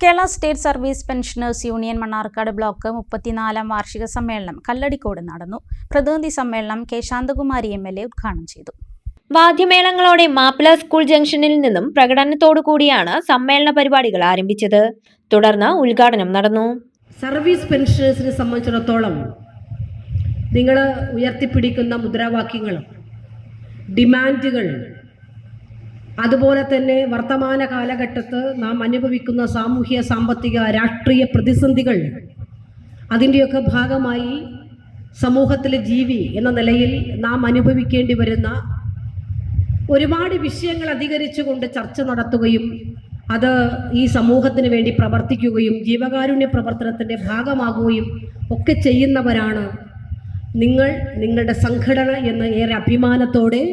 Kerala state service pensioners union Mannarkkad block 34ാം വാർഷിക സമ്മേളനം കല്ലടിക്കോട് നടന്നു. പ്രതിനിധി സമ്മേളനം K ശാന്തകുമാരി MLA ഉദ്ഘാടനം ചെയ്തു. വാദ്യമേളങ്ങളോടെ മാപ്പിള സ്കൂൾ ജംഗ്ഷനിൽ നിന്നും പ്രകടനത്തോടു കൂടിയാണ് സമ്മേളന പരിപാടികൾ ആരംഭിച്ചത്. തുടർന്ന് ഉദ്ഘാടനം നടന്നു. സർവീസ് പെൻഷനേഴ്സിനെ സംബന്ധിച്ചിടത്തോളം നിങ്ങൾ ഉയർത്തിപ്പിടിക്കുന്ന മുദ്രാവാക്യങ്ങളും ഡിമാൻഡുകൾ, അതുപോലെ തന്നെ വർത്തമാന കാലഘട്ടത്ത് നാം അനുഭവിക്കുന്ന സാമൂഹ്യ, സാമ്പത്തിക, രാഷ്ട്രീയ പ്രതിസന്ധികൾ, അതിൻ്റെയൊക്കെ ഭാഗമായി സമൂഹത്തിലെ ജീവി എന്ന നിലയിൽ നാം അനുഭവിക്കേണ്ടി വരുന്ന ഒരുപാട് വിഷയങ്ങൾ അധികരിച്ചുകൊണ്ട് ചർച്ച നടത്തുകയും അത് ഈ സമൂഹത്തിന് വേണ്ടി പ്രവർത്തിക്കുകയും ജീവകാരുണ്യ പ്രവർത്തനത്തിൻ്റെ ഭാഗമാകുകയും ഒക്കെ ചെയ്യുന്നവരാണ് നിങ്ങളുടെ സംഘടന എന്ന് ഏറെ അഭിമാനത്തോടെ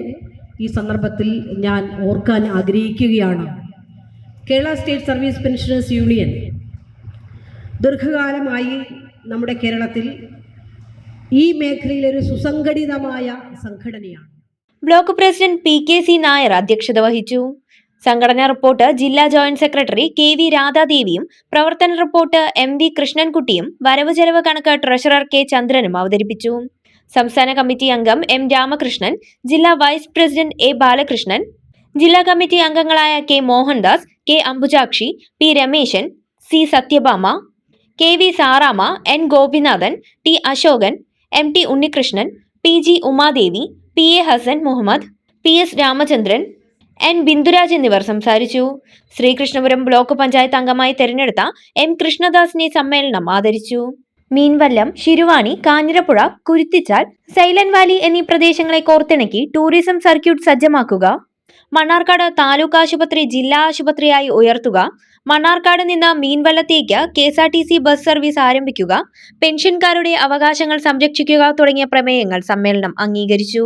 ഈ സന്ദർഭത്തിൽ ഞാൻ ഓർക്കാൻ ആഗ്രഹിക്കുകയാണ്. Kerala state service pensioners union ദീർഘകാലമായി നമ്മുടെ കേരളത്തിൽ ഈ മേഖലയിലൊരു സുസംഘടിതമായ സംഘടനയാണ്. ബ്ലോക്ക് പ്രസിഡന്റ് PKC നായർ അധ്യക്ഷത വഹിച്ചു. സംഘടനാ റിപ്പോർട്ട് ജില്ലാ ജോയിന്റ് സെക്രട്ടറി KV രാധാദേവിയും പ്രവർത്തന റിപ്പോർട്ട് MV കൃഷ്ണൻകുട്ടിയും വരവ് ചെലവ് കണക്ക് ട്രഷറർ K ചന്ദ്രനും അവതരിപ്പിച്ചു. സംസ്ഥാന കമ്മിറ്റി അംഗം M രാമകൃഷ്ണൻ, ജില്ലാ വൈസ് പ്രസിഡന്റ് A ബാലകൃഷ്ണൻ, ജില്ലാ കമ്മിറ്റി അംഗങ്ങളായ K Mohandas, K Ambujakshi, P Rameshan, C Satyabhama, KV Saramma, N Gopinathan, T Ashokan, MT Unnikrishnan, PG Umadevi, PA Hasan Muhammad, PS Ramachandran, N Binduraj എന്നിവർ സംസാരിച്ചു. ശ്രീകൃഷ്ണപുരം ബ്ലോക്ക് പഞ്ചായത്ത് അംഗമായി തെരഞ്ഞെടുത്ത M കൃഷ്ണദാസിനെ സമ്മേളനം ആദരിച്ചു. മീൻവല്ലം, ശിരുവാണി, കാഞ്ഞിരപ്പുഴ, കുരുത്തിച്ചാൽ, സൈലന്റ് വാലി എന്നീ പ്രദേശങ്ങളെ കോർത്തിണക്കി ടൂറിസം സർക്യൂട്ട് സജ്ജമാക്കുക, മണ്ണാർക്കാട് താലൂക്ക് ആശുപത്രി ജില്ലാ ആശുപത്രിയായി ഉയർത്തുക, മണ്ണാർക്കാട് നിന്ന് മീൻവല്ലത്തേക്ക് KSRTC ബസ് സർവീസ് ആരംഭിക്കുക, പെൻഷൻകാരുടെ അവകാശങ്ങൾ സംരക്ഷിക്കുക തുടങ്ങിയ പ്രമേയങ്ങൾ സമ്മേളനം അംഗീകരിച്ചു.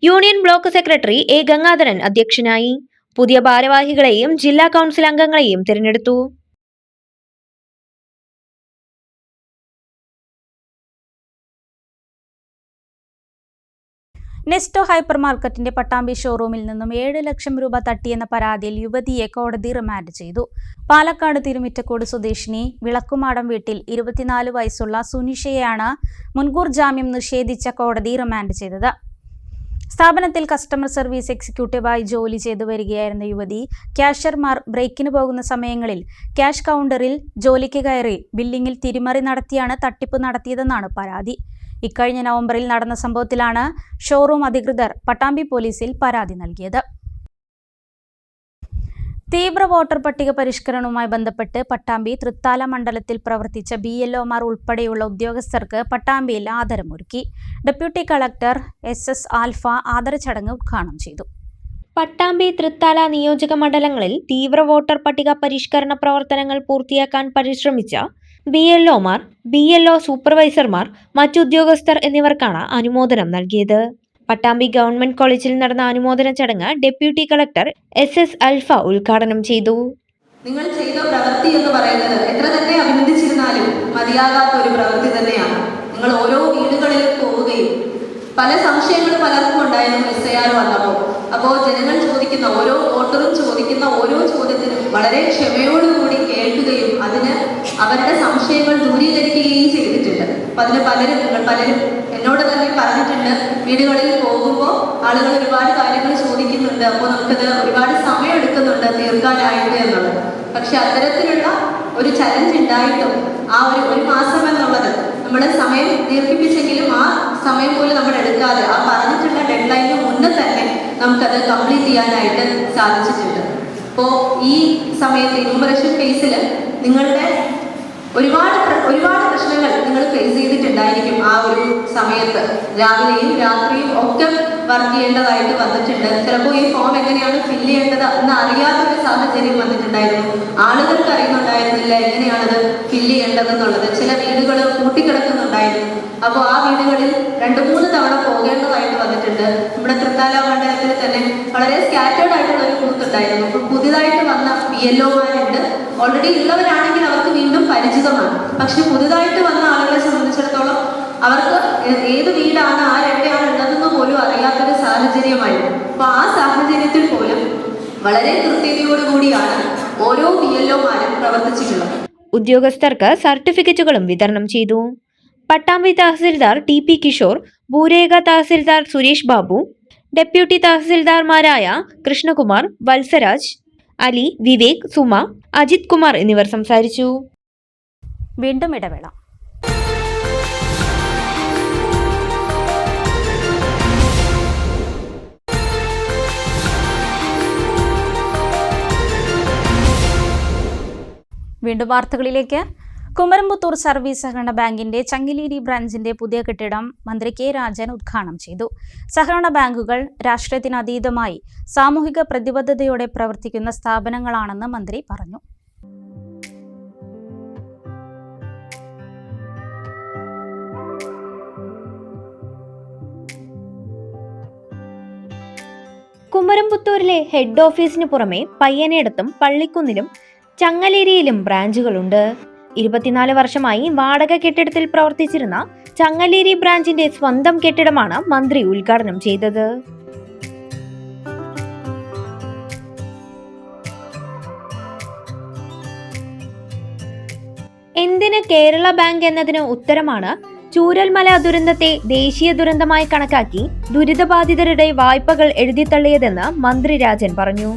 Union block secretary A Gangadharan അധ്യക്ഷനായി. പുതിയ ഭാരവാഹികളെയും ജില്ലാ കൗൺസിൽ അംഗങ്ങളെയും തിരഞ്ഞെടുത്തു. നെസ്റ്റോ ഹൈപ്പർ മാർക്കറ്റിന്റെ പട്ടാമ്പി ഷോറൂമിൽ നിന്നും 7 ലക്ഷം രൂപ തട്ടിയെന്ന പരാതിയിൽ യുവതിയെ കോടതി റിമാൻഡ് ചെയ്തു. പാലക്കാട് തിരുമിറ്റക്കോട് സ്വദേശിനി വിളക്കുമാടം വീട്ടിൽ 24 വയസ്സുള്ള സുനിഷയെയാണ് മുൻകൂർ ജാമ്യം നിഷേധിച്ച കോടതി റിമാൻഡ് ചെയ്തത്. സ്ഥാപനത്തിൽ കസ്റ്റമർ സർവീസ് എക്സിക്യൂട്ടീവായി ജോലി ചെയ്തു വരികയായിരുന്ന യുവതി ക്യാഷ്യർമാർ ബ്രേക്കിന് പോകുന്ന സമയങ്ങളിൽ ക്യാഷ് കൗണ്ടറിൽ ജോലിക്ക് കയറി ബില്ലിംഗിൽ തിരിമറി നടത്തിയാണ് തട്ടിപ്പ് നടത്തിയതെന്നാണ് പരാതി. ഇക്കഴിഞ്ഞ നവംബറിൽ നടന്ന സംഭവത്തിലാണ് ഷോറൂം അധികൃതർ പട്ടാമ്പി പോലീസിൽ പരാതി നൽകിയത്. തീവ്ര വോട്ടർ പട്ടിക പരിഷ്കരണവുമായി ബന്ധപ്പെട്ട് പട്ടാമ്പി തൃത്താല മണ്ഡലത്തിൽ പ്രവർത്തിച്ച BLOമാർ ഉൾപ്പെടെയുള്ള ഉദ്യോഗസ്ഥർക്ക് പട്ടാമ്പിയിൽ ആദരമൊരുക്കി. ഡെപ്യൂട്ടി കളക്ടർ SS ആൽഫ ആദര ചടങ്ങ് ഉദ്ഘാടനം ചെയ്തു. പട്ടാമ്പി തൃത്താല നിയോജക മണ്ഡലങ്ങളിൽ തീവ്ര വോട്ടർ പട്ടിക പരിഷ്കരണ പ്രവർത്തനങ്ങൾ പൂർത്തിയാക്കാൻ പരിശ്രമിച്ച BLOമാർ, BLO സൂപ്പർവൈസർമാർ, മറ്റുദ്യോഗസ്ഥർ എന്നിവർക്കാണ് അനുമോദനം നൽകിയത്. പട്ടാമ്പി ഗവൺമെന്റ് കോളേജിൽ നടന്ന അനുമോദന ചടങ്ങ് ഡെപ്യൂട്ടി കളക്ടർ SS ആൽഫ ഉദ്ഘാടനം ചെയ്തു. നിങ്ങൾ ചെയ്ത പ്രവൃത്തി എന്ന് പറയുന്നത് എത്ര തന്നെ അഭിനന്ദിച്ചിരുന്നാലും മതിയാകാത്ത ഒരു പ്രവൃത്തി തന്നെയാണ്. നിങ്ങൾ ഓരോ വീടുകളിൽ പോവുകയും പല സംശയങ്ങൾ പലർക്കും ഉണ്ടായിരുന്നു SIR വന്നപ്പോൾ. അപ്പോൾ ജനങ്ങൾ ചോദിക്കുന്ന ഓരോ വോട്ടറും ചോദിക്കുന്ന ഓരോ ചോദ്യത്തിനും വളരെ ക്ഷമയോടുകൂടി കേൾക്കുകയും അതിന് അവരുടെ സംശയങ്ങൾ ദൂരീകരിക്കുകയും ചെയ്തിട്ടുണ്ട്. അപ്പം അതിന് പലരും എന്നോട് തന്നെ പറഞ്ഞിട്ടുണ്ട്, വീടുകളിൽ പോകുമ്പോൾ ആളുകൾ ഒരുപാട് കാര്യങ്ങൾ ചോദിക്കുന്നുണ്ട്, അപ്പോൾ നമുക്കത് ഒരുപാട് സമയം എടുക്കുന്നുണ്ട് തീർക്കാനായിട്ട് എന്നുള്ളത്. പക്ഷെ അത്തരത്തിലുള്ള ഒരു ചലഞ്ച് ഉണ്ടായിട്ടും ആ ഒരു മാസം എന്നുള്ളത് നമ്മൾ സമയം ദീർഘിപ്പിച്ചെങ്കിലും ആ സമയം പോലും നമ്മൾ എടുക്കാതെ ആ പറഞ്ഞിട്ടുള്ള ഡെഡ് ലൈനിന് മുന്നേ തന്നെ നമുക്കത് കംപ്ലീറ്റ് ചെയ്യാനായിട്ട് സാധിച്ചിട്ടുണ്ട്. അപ്പോൾ ഈ സമയത്ത് എന്യൂമറേഷൻ ഫേസിൽ നിങ്ങളുടെ ഒരുപാട് പ്രശ്നങ്ങൾ നിങ്ങൾ ഫേസ് ചെയ്തിട്ടുണ്ടായിരിക്കും. ആ ഒരു സമയത്ത് രാവിലെയും രാത്രിയും ഒക്കെ വർക്ക് ചെയ്യേണ്ടതായിട്ട് വന്നിട്ടുണ്ട്. ചിലപ്പോൾ ഈ ഫോം എങ്ങനെയാണ് ഫില്ല് ചെയ്യേണ്ടത് എന്ന് അറിയാത്തൊരു സാഹചര്യം വന്നിട്ടുണ്ടായിരുന്നു. ആളുകൾക്ക് അറിയുന്നുണ്ടായിരുന്നില്ല എങ്ങനെയാണത് ഫില്ല് ചെയ്യേണ്ടതെന്നുള്ളത്. ചില വീടുകൾ കൂട്ടിക്കിടക്കുന്നുണ്ടായിരുന്നു. അപ്പോൾ ആ വീടുകളിൽ 2-3 തവണ പോകേണ്ടതായിട്ട് വന്നിട്ടുണ്ട്. നമ്മുടെ തൃത്താല മണ്ഡലത്തിൽ തന്നെ വളരെ സ്കാറ്റേർഡ് ആയിട്ടുള്ള ഒരു ബൂത്ത് ഉണ്ടായിരുന്നു. അപ്പോൾ പുതിയതായിട്ട് വന്ന BLOമാരുണ്ട്. ഓൾറെഡി ഉള്ളവരാണെങ്കിൽ അവർക്ക് വീണ്ടും പരിചിതമാണ്. പക്ഷെ പുതുതായിട്ട് വന്ന ആളുകളെ സംബന്ധിച്ചിടത്തോളം അവർക്ക് ഏത് വീടാണ് ആരെവിടെയാണ് ഉള്ളതെന്ന് പോലും അറിയാത്തൊരു സാഹചര്യമായിരുന്നു. അപ്പോൾ ആ സാഹചര്യത്തിൽ പോലും വളരെ കൃത്യതയോടുകൂടിയാണ് ഓരോ BLOമാരും പ്രവർത്തിച്ചിട്ടുള്ളത്. ഉദ്യോഗസ്ഥർക്ക് സർട്ടിഫിക്കറ്റുകളും വിതരണം ചെയ്തു. പട്ടാമ്പി തഹസിൽദാർ TP കിഷോർ, ഭൂരേഖ തഹസിൽദാർ സുരേഷ് ബാബു, ഡെപ്യൂട്ടി തഹസിൽദാർമാരായ കൃഷ്ണകുമാർ, വത്സരാജ്, അലി, വിവേക്, സുമ, അജിത് കുമാർ എന്നിവർ സംസാരിച്ചു. വീണ്ടും ഇടവേള. വീണ്ടും വാർത്തകളിലേക്ക്. കുമരംപുത്തൂർ സർവീസ് സഹകരണ ബാങ്കിന്റെ ചങ്ങലേരി ബ്രാഞ്ചിന്റെ പുതിയ കെട്ടിടം മന്ത്രി K രാജൻ ഉദ്ഘാടനം ചെയ്തു. സഹകരണ ബാങ്കുകൾ രാഷ്ട്രീയത്തിനതീതമായി സാമൂഹിക പ്രതിബദ്ധതയോടെ പ്രവർത്തിക്കുന്ന സ്ഥാപനങ്ങളാണെന്ന് മന്ത്രി പറഞ്ഞു. കുമരംപുത്തൂരിലെ ഹെഡ് ഓഫീസിന് പുറമെ പയ്യനേടത്തും പള്ളിക്കുന്നിലും ചങ്ങലേരിയിലും ബ്രാഞ്ചുകളുണ്ട്. 24 വർഷമായി വാടക കെട്ടിടത്തിൽ പ്രവർത്തിച്ചിരുന്ന ചങ്ങലേരി ബ്രാഞ്ചിന്റെ സ്വന്തം കെട്ടിടമാണ് മന്ത്രി ഉദ്ഘാടനം ചെയ്തത്. എന്തിന് കേരള ബാങ്ക് എന്നതിന് ഉത്തരമാണ് ചൂരൽമല ദുരന്തത്തെ ദേശീയ ദുരന്തമായി കണക്കാക്കി ദുരിതബാധിതരുടെ വായ്പകൾ എഴുതിത്തള്ളിയതെന്ന് മന്ത്രി രാജൻ പറഞ്ഞു.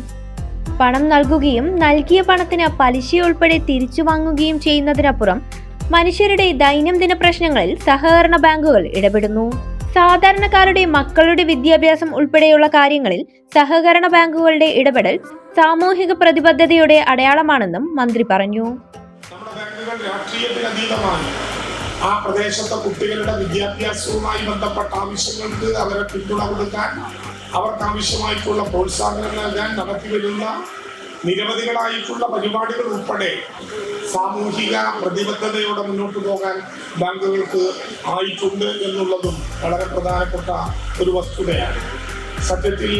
പണം നൽകുകയും നൽകിയ പണത്തിന് പലിശയുൾപ്പെടെ തിരിച്ചു വാങ്ങുകയും ചെയ്യുന്നതിനപ്പുറം മനുഷ്യരുടെ ദൈനംദിന പ്രശ്നങ്ങളിൽ സഹകരണ ബാങ്കുകൾ ഇടപെടുന്നു. സാധാരണക്കാരുടെ മക്കളുടെ വിദ്യാഭ്യാസം ഉൾപ്പെടെയുള്ള കാര്യങ്ങളിൽ സഹകരണ ബാങ്കുകളുടെ ഇടപെടൽ സാമൂഹിക പ്രതിബദ്ധതയുടെ അടയാളമാണെന്നും മന്ത്രി പറഞ്ഞു. നമ്മുടെ ബാങ്കുകൾ രാഷ്ട്രീയത്തിന് അതീതമാണ്. ആ പ്രദേശത്തെ കുട്ടികളുടെ വിദ്യാഭ്യാസവുമായി ബന്ധപ്പെട്ട ആവശ്യങ്ങൾക്ക് അവരെ പിന്തുണ കൊടുക്കാൻ, അവർക്ക് ആവശ്യമായിട്ടുള്ള പ്രോത്സാഹനം നൽകാൻ നടത്തിവരുന്ന നിരവധികളായിട്ടുള്ള പരിപാടികൾ ഉൾപ്പെടെ സാമൂഹിക പ്രതിബദ്ധതയോടെ മുന്നോട്ട് പോകാൻ ബാങ്കുകൾക്ക് ആയിട്ടുണ്ട് എന്നുള്ളതും വളരെ പ്രധാനപ്പെട്ട ഒരു വസ്തുതയാണ്. സത്യത്തിൽ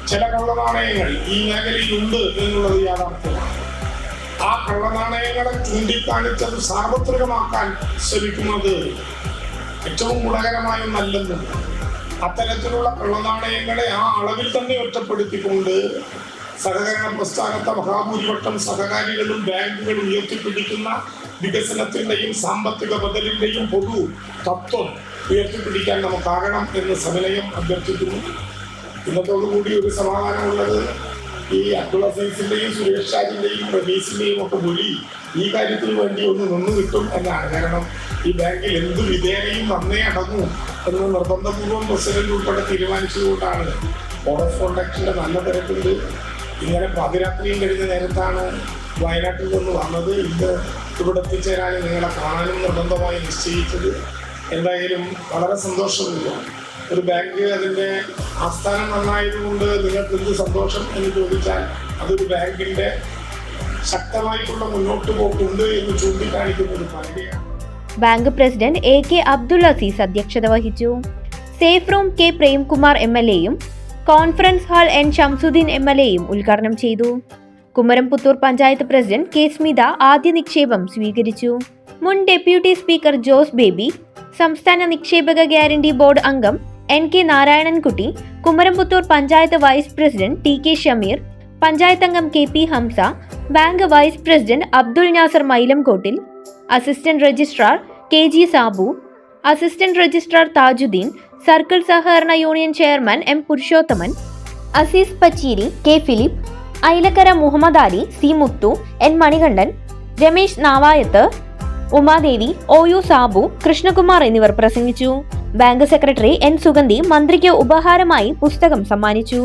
ചില കള്ളനാണയങ്ങൾ ഈ മേഖലയിലുണ്ട് എന്നുള്ളത് യാഥാർത്ഥ്യമാണ്. ആ കള്ളനാണയങ്ങളെ ചൂണ്ടിക്കാണിച്ചത് സാർവത്രികമാക്കാൻ ശ്രമിക്കുന്നത് ഏറ്റവും ഗുണകരമായൊന്നല്ലെന്നും അത്തരത്തിലുള്ള കള്ളനാണയങ്ങളെ ആ അളവിൽ തന്നെ ഒറ്റപ്പെടുത്തിക്കൊണ്ട് സഹകരണ പ്രസ്ഥാനത്തെ മഹാഭൂരിപക്ഷം സഹകാരികളും ബാങ്കുകളും ഉയർത്തിപ്പിടിക്കുന്ന വികസനത്തിന്റെയും സാമ്പത്തിക ബദലിന്റെയും പൊതു തത്വം ഉയർത്തിപ്പിടിക്കാൻ നമുക്കാകണം എന്ന് സവിനയം അഭ്യർത്ഥിക്കുന്നു. ഇന്നത്തോടുകൂടി ഒരു സമാധാനമുള്ളത്, ഈ അബ്ദുൾ അസീസിന്റെയും സുരേഷ് ഷാജിന്റെയും റമീസിന്റെയും ഒക്കെ മൊഴി ഈ കാര്യത്തിന് വേണ്ടി ഒന്ന് നിന്ന് കിട്ടും എന്നാണ്. കാരണം ഈ ബാങ്കിൽ എന്ത് വിധേനയും നന്നേ അടങ്ങും എന്ന് നിർബന്ധപൂർവ്വം പ്രസിഡന്റ് ഉൾപ്പെടെ തീരുമാനിച്ചതുകൊണ്ടാണ് കോഡ് ഓഫ് കോണ്ടക്റ്റിന്റെ നല്ല തിരക്കുണ്ട്. ഇന്നലെ പാതിരാത്രിയും കഴിഞ്ഞ നേരത്താണ് വയനാട്ടിൽ നിന്ന് വന്നത്. ഇന്ന് ഇവിടെ എത്തിച്ചേരാനും നിങ്ങളെ കാണാനും നിർബന്ധമായി നിശ്ചയിച്ചത്. എന്തായാലും വളരെ സന്തോഷമില്ല. ഒരു ബാങ്ക് അതിൻ്റെ ആസ്ഥാനം നന്നായതുകൊണ്ട് നിങ്ങൾക്ക് എന്ത് സന്തോഷം എന്ന് ചോദിച്ചാൽ അതൊരു ബാങ്കിൻ്റെ ശക്തമായിട്ടുള്ള മുന്നോട്ട് പോക്കുണ്ട് എന്ന് ചൂണ്ടിക്കാണിക്കുന്ന ഒരു കാര്യമാണ്. Bank president AK Abdul Azeez അധ്യക്ഷത വഹിച്ചു. സേഫ് റൂം K പ്രേംകുമാർ MLAയും കോൺഫറൻസ് ഹാൾ N ഷംസുദ്ദീൻ MLAയും ഉദ്ഘാടനം ചെയ്തു. കുമരംപുത്തൂർ പഞ്ചായത്ത് പ്രസിഡന്റ് K സ്മിത ആദ്യ നിക്ഷേപം സ്വീകരിച്ചു. മുൻ ഡെപ്യൂട്ടി സ്പീക്കർ ജോസ് ബേബി, സംസ്ഥാന നിക്ഷേപക ഗ്യാരണ്ടി ബോർഡ് അംഗം NK Narayanankutty, Kumaramputhur panchayat vice president TK Shameer, panchayat അംഗം KP Hamsa, bank vice president Abdul Nasar Mylamkottil, assistant registrar KG Sabu, assistant registrar Thajudheen, circle സഹകരണ union chairman M Purushothaman, Azeez Pacheeri, K Philip, Ailakkara Muhammad Ali, C Muthu, N Manikandan, Ramesh Navayath, Umadevi, OU Sabu, Krishnakumar എന്നിവർ പ്രസംഗിച്ചു. ബാങ്ക് സെക്രട്ടറി N സുഗന്ധി മന്ത്രിക്ക് ഉപഹാരമായി പുസ്തകം സമ്മാനിച്ചു.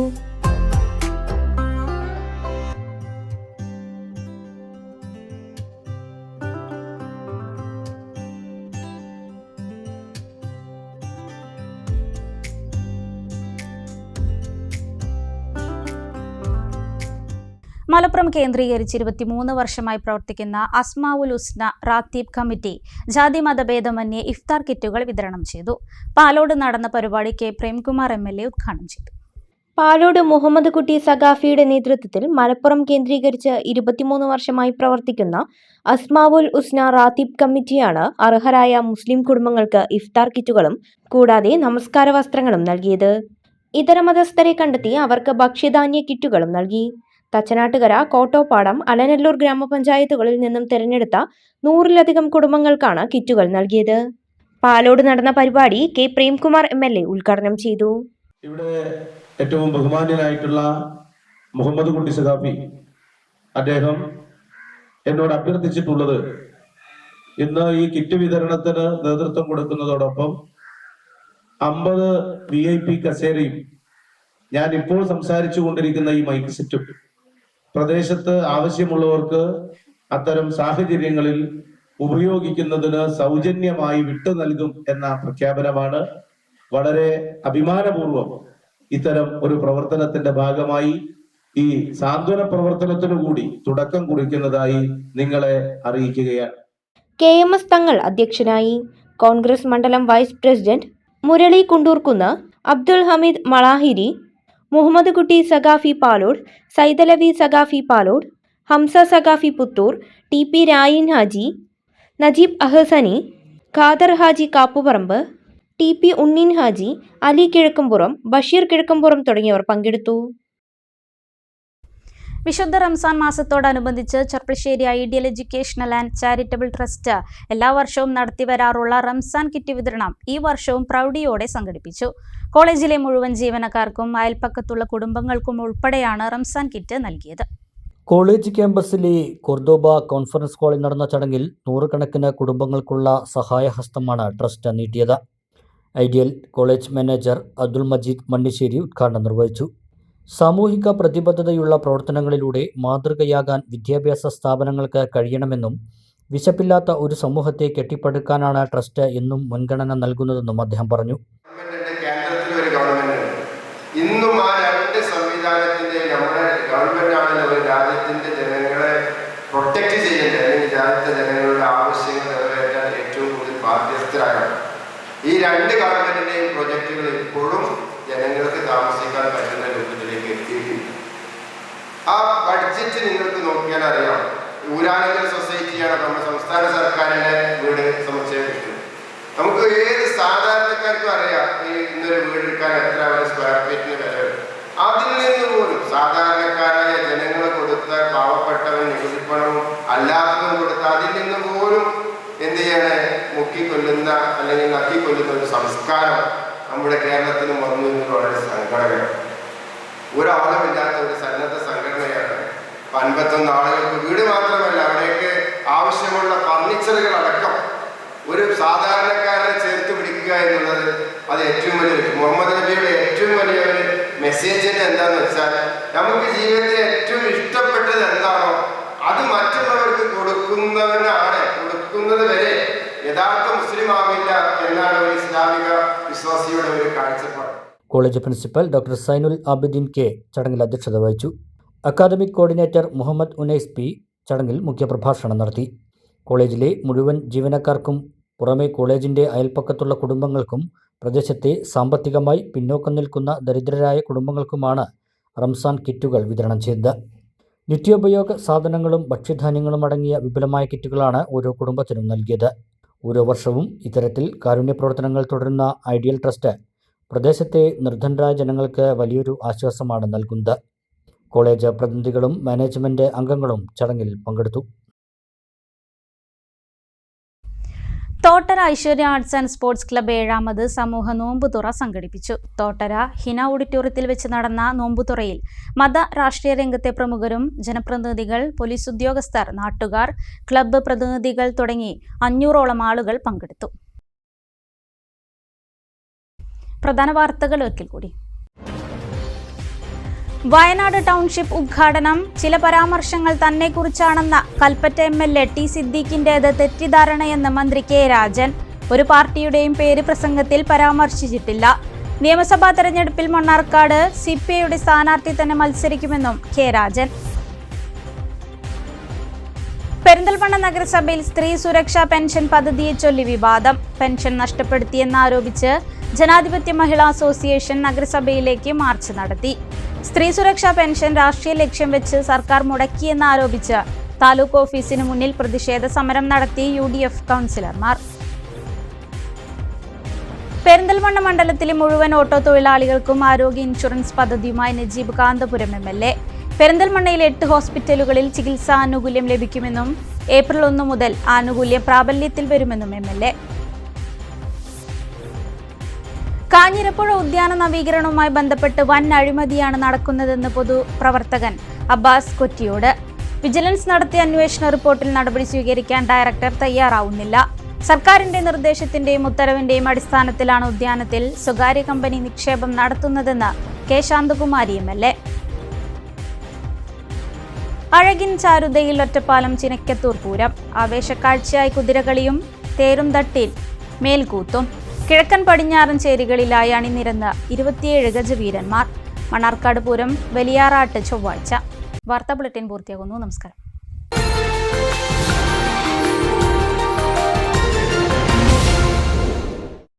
മലപ്പുറം കേന്ദ്രീകരിച്ച് 23 വർഷമായി പ്രവർത്തിക്കുന്ന അസ്മാഉൽ ഹുസ്ന റാത്തീബ് കമ്മിറ്റി ജാതി മതഭേദമന്യേ ഇഫ്താർ കിറ്റുകൾ വിതരണം ചെയ്തു. പാലോട് നടന്ന പരിപാടി K പ്രേംകുമാർ MLA ഉദ്ഘാടനം ചെയ്തു. പാലോട് മുഹമ്മദ് കുട്ടി സഖാഫിയുടെ നേതൃത്വത്തിൽ മലപ്പുറം കേന്ദ്രീകരിച്ച് 23 വർഷമായി പ്രവർത്തിക്കുന്ന അസ്മാഉൽ ഹുസ്ന റാത്തീബ് കമ്മിറ്റിയാണ് അർഹരായ മുസ്ലിം കുടുംബങ്ങൾക്ക് ഇഫ്താർ കിറ്റുകളും കൂടാതെ നമസ്കാര വസ്ത്രങ്ങളും നൽകിയത്. ഇതര മതസ്ഥരെ കണ്ടെത്തി അവർക്ക് ഭക്ഷ്യധാന്യ കിറ്റുകളും നൽകി. തച്ചനാട്ടുകര, കോട്ടോപ്പാടം, അലനല്ലൂർ ഗ്രാമപഞ്ചായത്തുകളിൽ നിന്നും തിരഞ്ഞെടുത്ത 100-ലധികം കുടുംബങ്ങൾക്കാണ് കിറ്റുകൾ നൽകിയത്. പാലോട് നടന്ന പരിപാടി K പ്രേംകുമാർ MLA ഉദ്ഘാടനം ചെയ്തു. ഇവിടെ ഏറ്റവും ബഹുമാന്യനായിട്ടുള്ള മുഹമ്മദ് കുട്ടി സഖാഫി അദ്ദേഹം എന്നോട് അഭ്യർത്ഥിച്ചിട്ടുള്ളത് ഇന്ന് ഈ കിറ്റ് വിതരണത്തിന് നേതൃത്വം കൊടുക്കുന്നതോടൊപ്പം 50 VIP കസേരയും ഞാൻ ഇപ്പോൾ സംസാരിച്ചു കൊണ്ടിരിക്കുന്ന ഈ മൈക്ക് സെറ്റും പ്രദേശത്ത് ആവശ്യമുള്ളവർക്ക് അത്തരം സാഹചര്യങ്ങളിൽ ഉപയോഗിക്കുന്നതിന് സൗജന്യമായി വിട്ടു നൽകും എന്ന പ്രഖ്യാപനമാണ്. വളരെ അഭിമാനപൂർവ്വം ഇത്തരം ഒരു പ്രവർത്തനത്തിന്റെ ഭാഗമായി ഈ സാന്ത്വന പ്രവർത്തനത്തിനു കൂടി തുടക്കം കുറിക്കുന്നതായി നിങ്ങളെ അറിയിക്കുകയാണ്. KMS തങ്ങൾ അധ്യക്ഷനായി. കോൺഗ്രസ് മണ്ഡലം വൈസ് പ്രസിഡന്റ് മുരളി കുണ്ടൂർക്കുന്ന്, അബ്ദുൾ ഹമീദ് മളാഹിരി, മുഹമ്മദ് കുട്ടി സഖാഫി പാലോട്, സൈദലവി സഖാഫി പാലോട്, ഹംസ സഖാഫി പുത്തൂർ, TP രായിൻ ഹാജി, നജീബ് അഹസനി, ഖാദർ ഹാജി കാപ്പുപറമ്പ്, TP ഉണ്ണീൻ ഹാജി, അലി കിഴക്കുംപുറം, ബഷീർ കിഴക്കുംപുറം തുടങ്ങിയവർ പങ്കെടുത്തു. വിശുദ്ധ റംസാൻ മാസത്തോടനുബന്ധിച്ച് Cherpulassery ideal educational and charitable trust എല്ലാ വർഷവും നടത്തിവരാറുള്ള റംസാൻ കിറ്റ് വിതരണം ഈ വർഷവും പ്രൗഢിയോടെ സംഘടിപ്പിച്ചു. കോളേജിലെ മുഴുവൻ ജീവനക്കാർക്കും അയൽപ്പക്കത്തുള്ള കുടുംബങ്ങൾക്കും ഉൾപ്പെടെയാണ് റംസാൻ കിറ്റ് നൽകിയത്. കോളേജ് ക്യാമ്പസിലെ കൊർദോബ കോൺഫറൻസ് ഹാളിൽ നടന്ന ചടങ്ങിൽ 100 കണക്കിന് കുടുംബങ്ങൾക്കുള്ള സഹായഹസ്തമാണ് ട്രസ്റ്റ് നീട്ടിയത്. Ideal college manager Abdul Majeed Mannissery ഉദ്ഘാടനം നിർവഹിച്ചു. സാമൂഹിക പ്രതിബദ്ധതയുള്ള പ്രവർത്തനങ്ങളിലൂടെ മാതൃകയാകാൻ വിദ്യാഭ്യാസ സ്ഥാപനങ്ങൾക്ക് കഴിയണമെന്നും വിശപ്പില്ലാത്ത ഒരു സമൂഹത്തെ കെട്ടിപ്പടുക്കാനാണ് ട്രസ്റ്റ് എന്നും മുൻഗണന നൽകുന്നതെന്നും അദ്ദേഹം പറഞ്ഞു. കേന്ദ്രത്തിലൊരു ഗവൺമെന്റ് ഇന്നും ആ രണ്ട് സംവിധാനത്തിന്റെ നമ്മുടെ ഗവൺമെന്റ് ആണെന്ന ഒരു രാജ്യത്തിന്റെ ജനങ്ങളെ പ്രൊട്ടക്ട് ചെയ്യേണ്ടത്, അല്ലെങ്കിൽ രാജ്യത്തെ ജനങ്ങളുടെ ആവശ്യങ്ങൾ നിറവേറ്റാൻ ഏറ്റവും കൂടുതൽ ബാധ്യസ്ഥരാണ്. ഈ രണ്ട് ഗവൺമെന്റിന്റെയും പ്രൊജക്ടുകൾ ഇപ്പോഴും ജനങ്ങൾക്ക് താമസിക്കാൻ പറ്റുന്ന രൂപത്തിലേക്ക് എത്തിയിട്ടില്ല. ആ ബഡ്ജറ്റ് നിങ്ങൾക്ക് നോക്കിയാൽ അറിയാം. ഊരാനങ്കൽ സൊസൈറ്റിയാണ് നമ്മുടെ സംസ്ഥാന സർക്കാരിന്റെ വീട് സമുച്ചയം. നമുക്ക് ഏത് സാധാരണക്കാർക്കും അറിയാം ഇന്നൊരു വീട് എടുക്കാൻ എത്ര സ്ക്വയർ ഫീറ്റിന് വില. അതിൽ നിന്ന് പോലും സാധാരണക്കാരായ ജനങ്ങൾ കൊടുത്ത പാവപ്പെട്ടവൻ നികുതിപ്പണവും അല്ലാത്തതും കൊടുത്ത അതിൽ നിന്ന് പോലും എന്ത് ചെയ്യണേ മുക്കിക്കൊല്ലുന്ന അല്ലെങ്കിൽ നക്കിക്കൊല്ലുന്ന ഒരു സംസ്കാരം നമ്മുടെ കേരളത്തിന് വന്നു എന്ന് വളരെ സങ്കടകരം. ഒരാളുമില്ലാത്ത ഒരു സന്നദ്ധ സംഘടനയാണ്. 51 ആളുകൾക്ക് വീട് മാത്രമല്ല, അവിടേക്ക് ആവശ്യമുള്ള ഫർണിച്ചറുകൾ അടക്കം ഒരു സാധാരണക്കാരനെ ചേർത്ത് പിടിക്കുക എന്നുള്ളത് അത് ഏറ്റവും വലിയ മുഹമ്മദ് നബിയുടെ ഏറ്റവും വലിയ ഒരു മെസ്സേജിന് എന്താന്ന് വെച്ചാൽ, നമുക്ക് ജീവിതത്തിൽ ഏറ്റവും ഇഷ്ടപ്പെട്ടത് എന്താണോ അത് മറ്റുള്ളവർക്ക് കൊടുക്കുന്നവനാണ്, കൊടുക്കുന്നത് വരെ യഥാർത്ഥ മുസ്ലിം ആവില്ല എന്നാണ് ഒരു ഇസ്ലാമിക വിശ്വാസിയുടെ ഒരു കാഴ്ചപ്പാട്. College principal doctor Zainul Abideen K ചടങ്ങിൽ അധ്യക്ഷത വഹിച്ചു. Academic coordinator Muhammad Unais P ചടങ്ങിൽ മുഖ്യപ്രഭാഷണം നടത്തി. കോളേജിലെ മുഴുവൻ ജീവനക്കാർക്കും പുറമെ കോളേജിൻ്റെ അയൽപ്പക്കത്തുള്ള കുടുംബങ്ങൾക്കും പ്രദേശത്തെ സാമ്പത്തികമായി പിന്നോക്കം നിൽക്കുന്ന ദരിദ്രരായ കുടുംബങ്ങൾക്കുമാണ് റംസാൻ കിറ്റുകൾ വിതരണം ചെയ്തത്. നിത്യോപയോഗ സാധനങ്ങളും ഭക്ഷ്യധാന്യങ്ങളും അടങ്ങിയ വിപുലമായ കിറ്റുകളാണ് ഓരോ കുടുംബത്തിനും നൽകിയത്. ഓരോ വർഷവും ഇത്തരത്തിൽ കാരുണ്യ പ്രവർത്തനങ്ങൾ തുടരുന്ന ഐഡിയൽ ട്രസ്റ്റ് പ്രദേശത്തെ നിർധനരായ ജനങ്ങൾക്ക് വലിയൊരു ആശ്വാസമാണ് നൽകുന്നത്. കോളേജ് പ്രതിനിധികളും മാനേജ്മെന്റ് അംഗങ്ങളും ചടങ്ങിൽ പങ്കെടുത്തു. Thottara Aishwarya arts and sports club 7ാമത് സമൂഹ നോമ്പുതുറ സംഘടിപ്പിച്ചു. തോട്ടര ഹിന ഓഡിറ്റോറിയത്തിൽ വെച്ച് നടന്ന നോമ്പുതുറയിൽ മത രാഷ്ട്രീയ രംഗത്തെ പ്രമുഖരും ജനപ്രതിനിധികൾ, പോലീസ് ഉദ്യോഗസ്ഥർ, നാട്ടുകാർ, ക്ലബ്ബ് പ്രതിനിധികൾ തുടങ്ങി 500ഓളം ആളുകൾ പങ്കെടുത്തു. പ്രധാന വാർത്തകൾ ഒരിക്കൽ കൂടി. വയനാട് ടൗൺഷിപ്പ് ഉദ്ഘാടനം ചില പരാമർശങ്ങൾ തന്നെക്കുറിച്ചാണെന്ന കൽപ്പറ്റ MLA ടി സിദ്ദീഖിന്റേത് തെറ്റിദ്ധാരണയെന്ന് മന്ത്രി കെ രാജൻ. ഒരു പാർട്ടിയുടെയും പേര് പ്രസംഗത്തിൽ പരാമർശിച്ചിട്ടില്ല. നിയമസഭാ തെരഞ്ഞെടുപ്പിൽ മണ്ണാർക്കാട് CPIയുടെ സ്ഥാനാർത്ഥി തന്നെ മത്സരിക്കുമെന്നും കെ രാജൻ. പെരിന്തൽമണ്ണ നഗരസഭയിൽ സ്ത്രീ സുരക്ഷാ പെൻഷൻ പദ്ധതിയെ ചൊല്ലി വിവാദം. പെൻഷൻ നഷ്ടപ്പെടുത്തിയെന്നാരോപിച്ച് ജനാധിപത്യ മഹിളാ അസോസിയേഷൻ നഗരസഭയിലേക്ക് മാർച്ച് നടത്തി. സ്ത്രീ സുരക്ഷാ പെൻഷൻ രാഷ്ട്രീയ ലക്ഷ്യം വെച്ച് സർക്കാർ മുടക്കിയെന്നാരോപിച്ച് താലൂക്ക് ഓഫീസിന് മുന്നിൽ പ്രതിഷേധ സമരം നടത്തി UDF കൗൺസിലർമാർ. പെരിന്തൽമണ്ണ മണ്ഡലത്തിലെ മുഴുവൻ ഓട്ടോ തൊഴിലാളികൾക്കും ആരോഗ്യ ഇൻഷുറൻസ് പദ്ധതിയുമായി നജീബ് കാന്തപുരം MLA. പെരിന്തൽമണ്ണയിലെ 8 ഹോസ്പിറ്റലുകളിൽ ചികിത്സാ ആനുകൂല്യം ലഭിക്കുമെന്നും ഏപ്രിൽ 1 മുതൽ ആനുകൂല്യം പ്രാബല്യത്തിൽ വരുമെന്നും MLA. കാഞ്ഞിരപ്പുഴ ഉദ്യാന നവീകരണവുമായി ബന്ധപ്പെട്ട് വൻ അഴിമതിയാണ് നടക്കുന്നതെന്ന് പൊതുപ്രവർത്തകൻ അബ്ബാസ് കൊറ്റിയോട്. വിജിലൻസ് നടത്തിയ അന്വേഷണ റിപ്പോർട്ടിൽ നടപടി സ്വീകരിക്കാൻ ഡയറക്ടർ തയ്യാറാവുന്നില്ല. സർക്കാരിന്റെ നിർദ്ദേശത്തിന്റെയും ഉത്തരവിന്റെയും അടിസ്ഥാനത്തിലാണ് ഉദ്യാനത്തിൽ സ്വകാര്യ കമ്പനി നിക്ഷേപം നടത്തുന്നതെന്ന് കെ ശാന്തകുമാരി MLA. അഴകിൻ ചാരുതയിൽ ഒറ്റപ്പാലം ചിനക്കത്തൂർ പൂരം. ആവേശക്കാഴ്ചയായി കുതിരകളിയും തേരും തട്ടിൽ മേൽക്കൂത്തും. കിഴക്കൻ പടിഞ്ഞാറൻ ചേരികളിലായി അണിനിരന്ന് 27 ഗജവീരന്മാർ. മണ്ണാർക്കാട് പൂരം വലിയാറാട്ട് ചൊവ്വാഴ്ച. വാർത്താ ബുള്ളറ്റിൻ പൂർത്തിയാകുന്നു. നമസ്കാരം.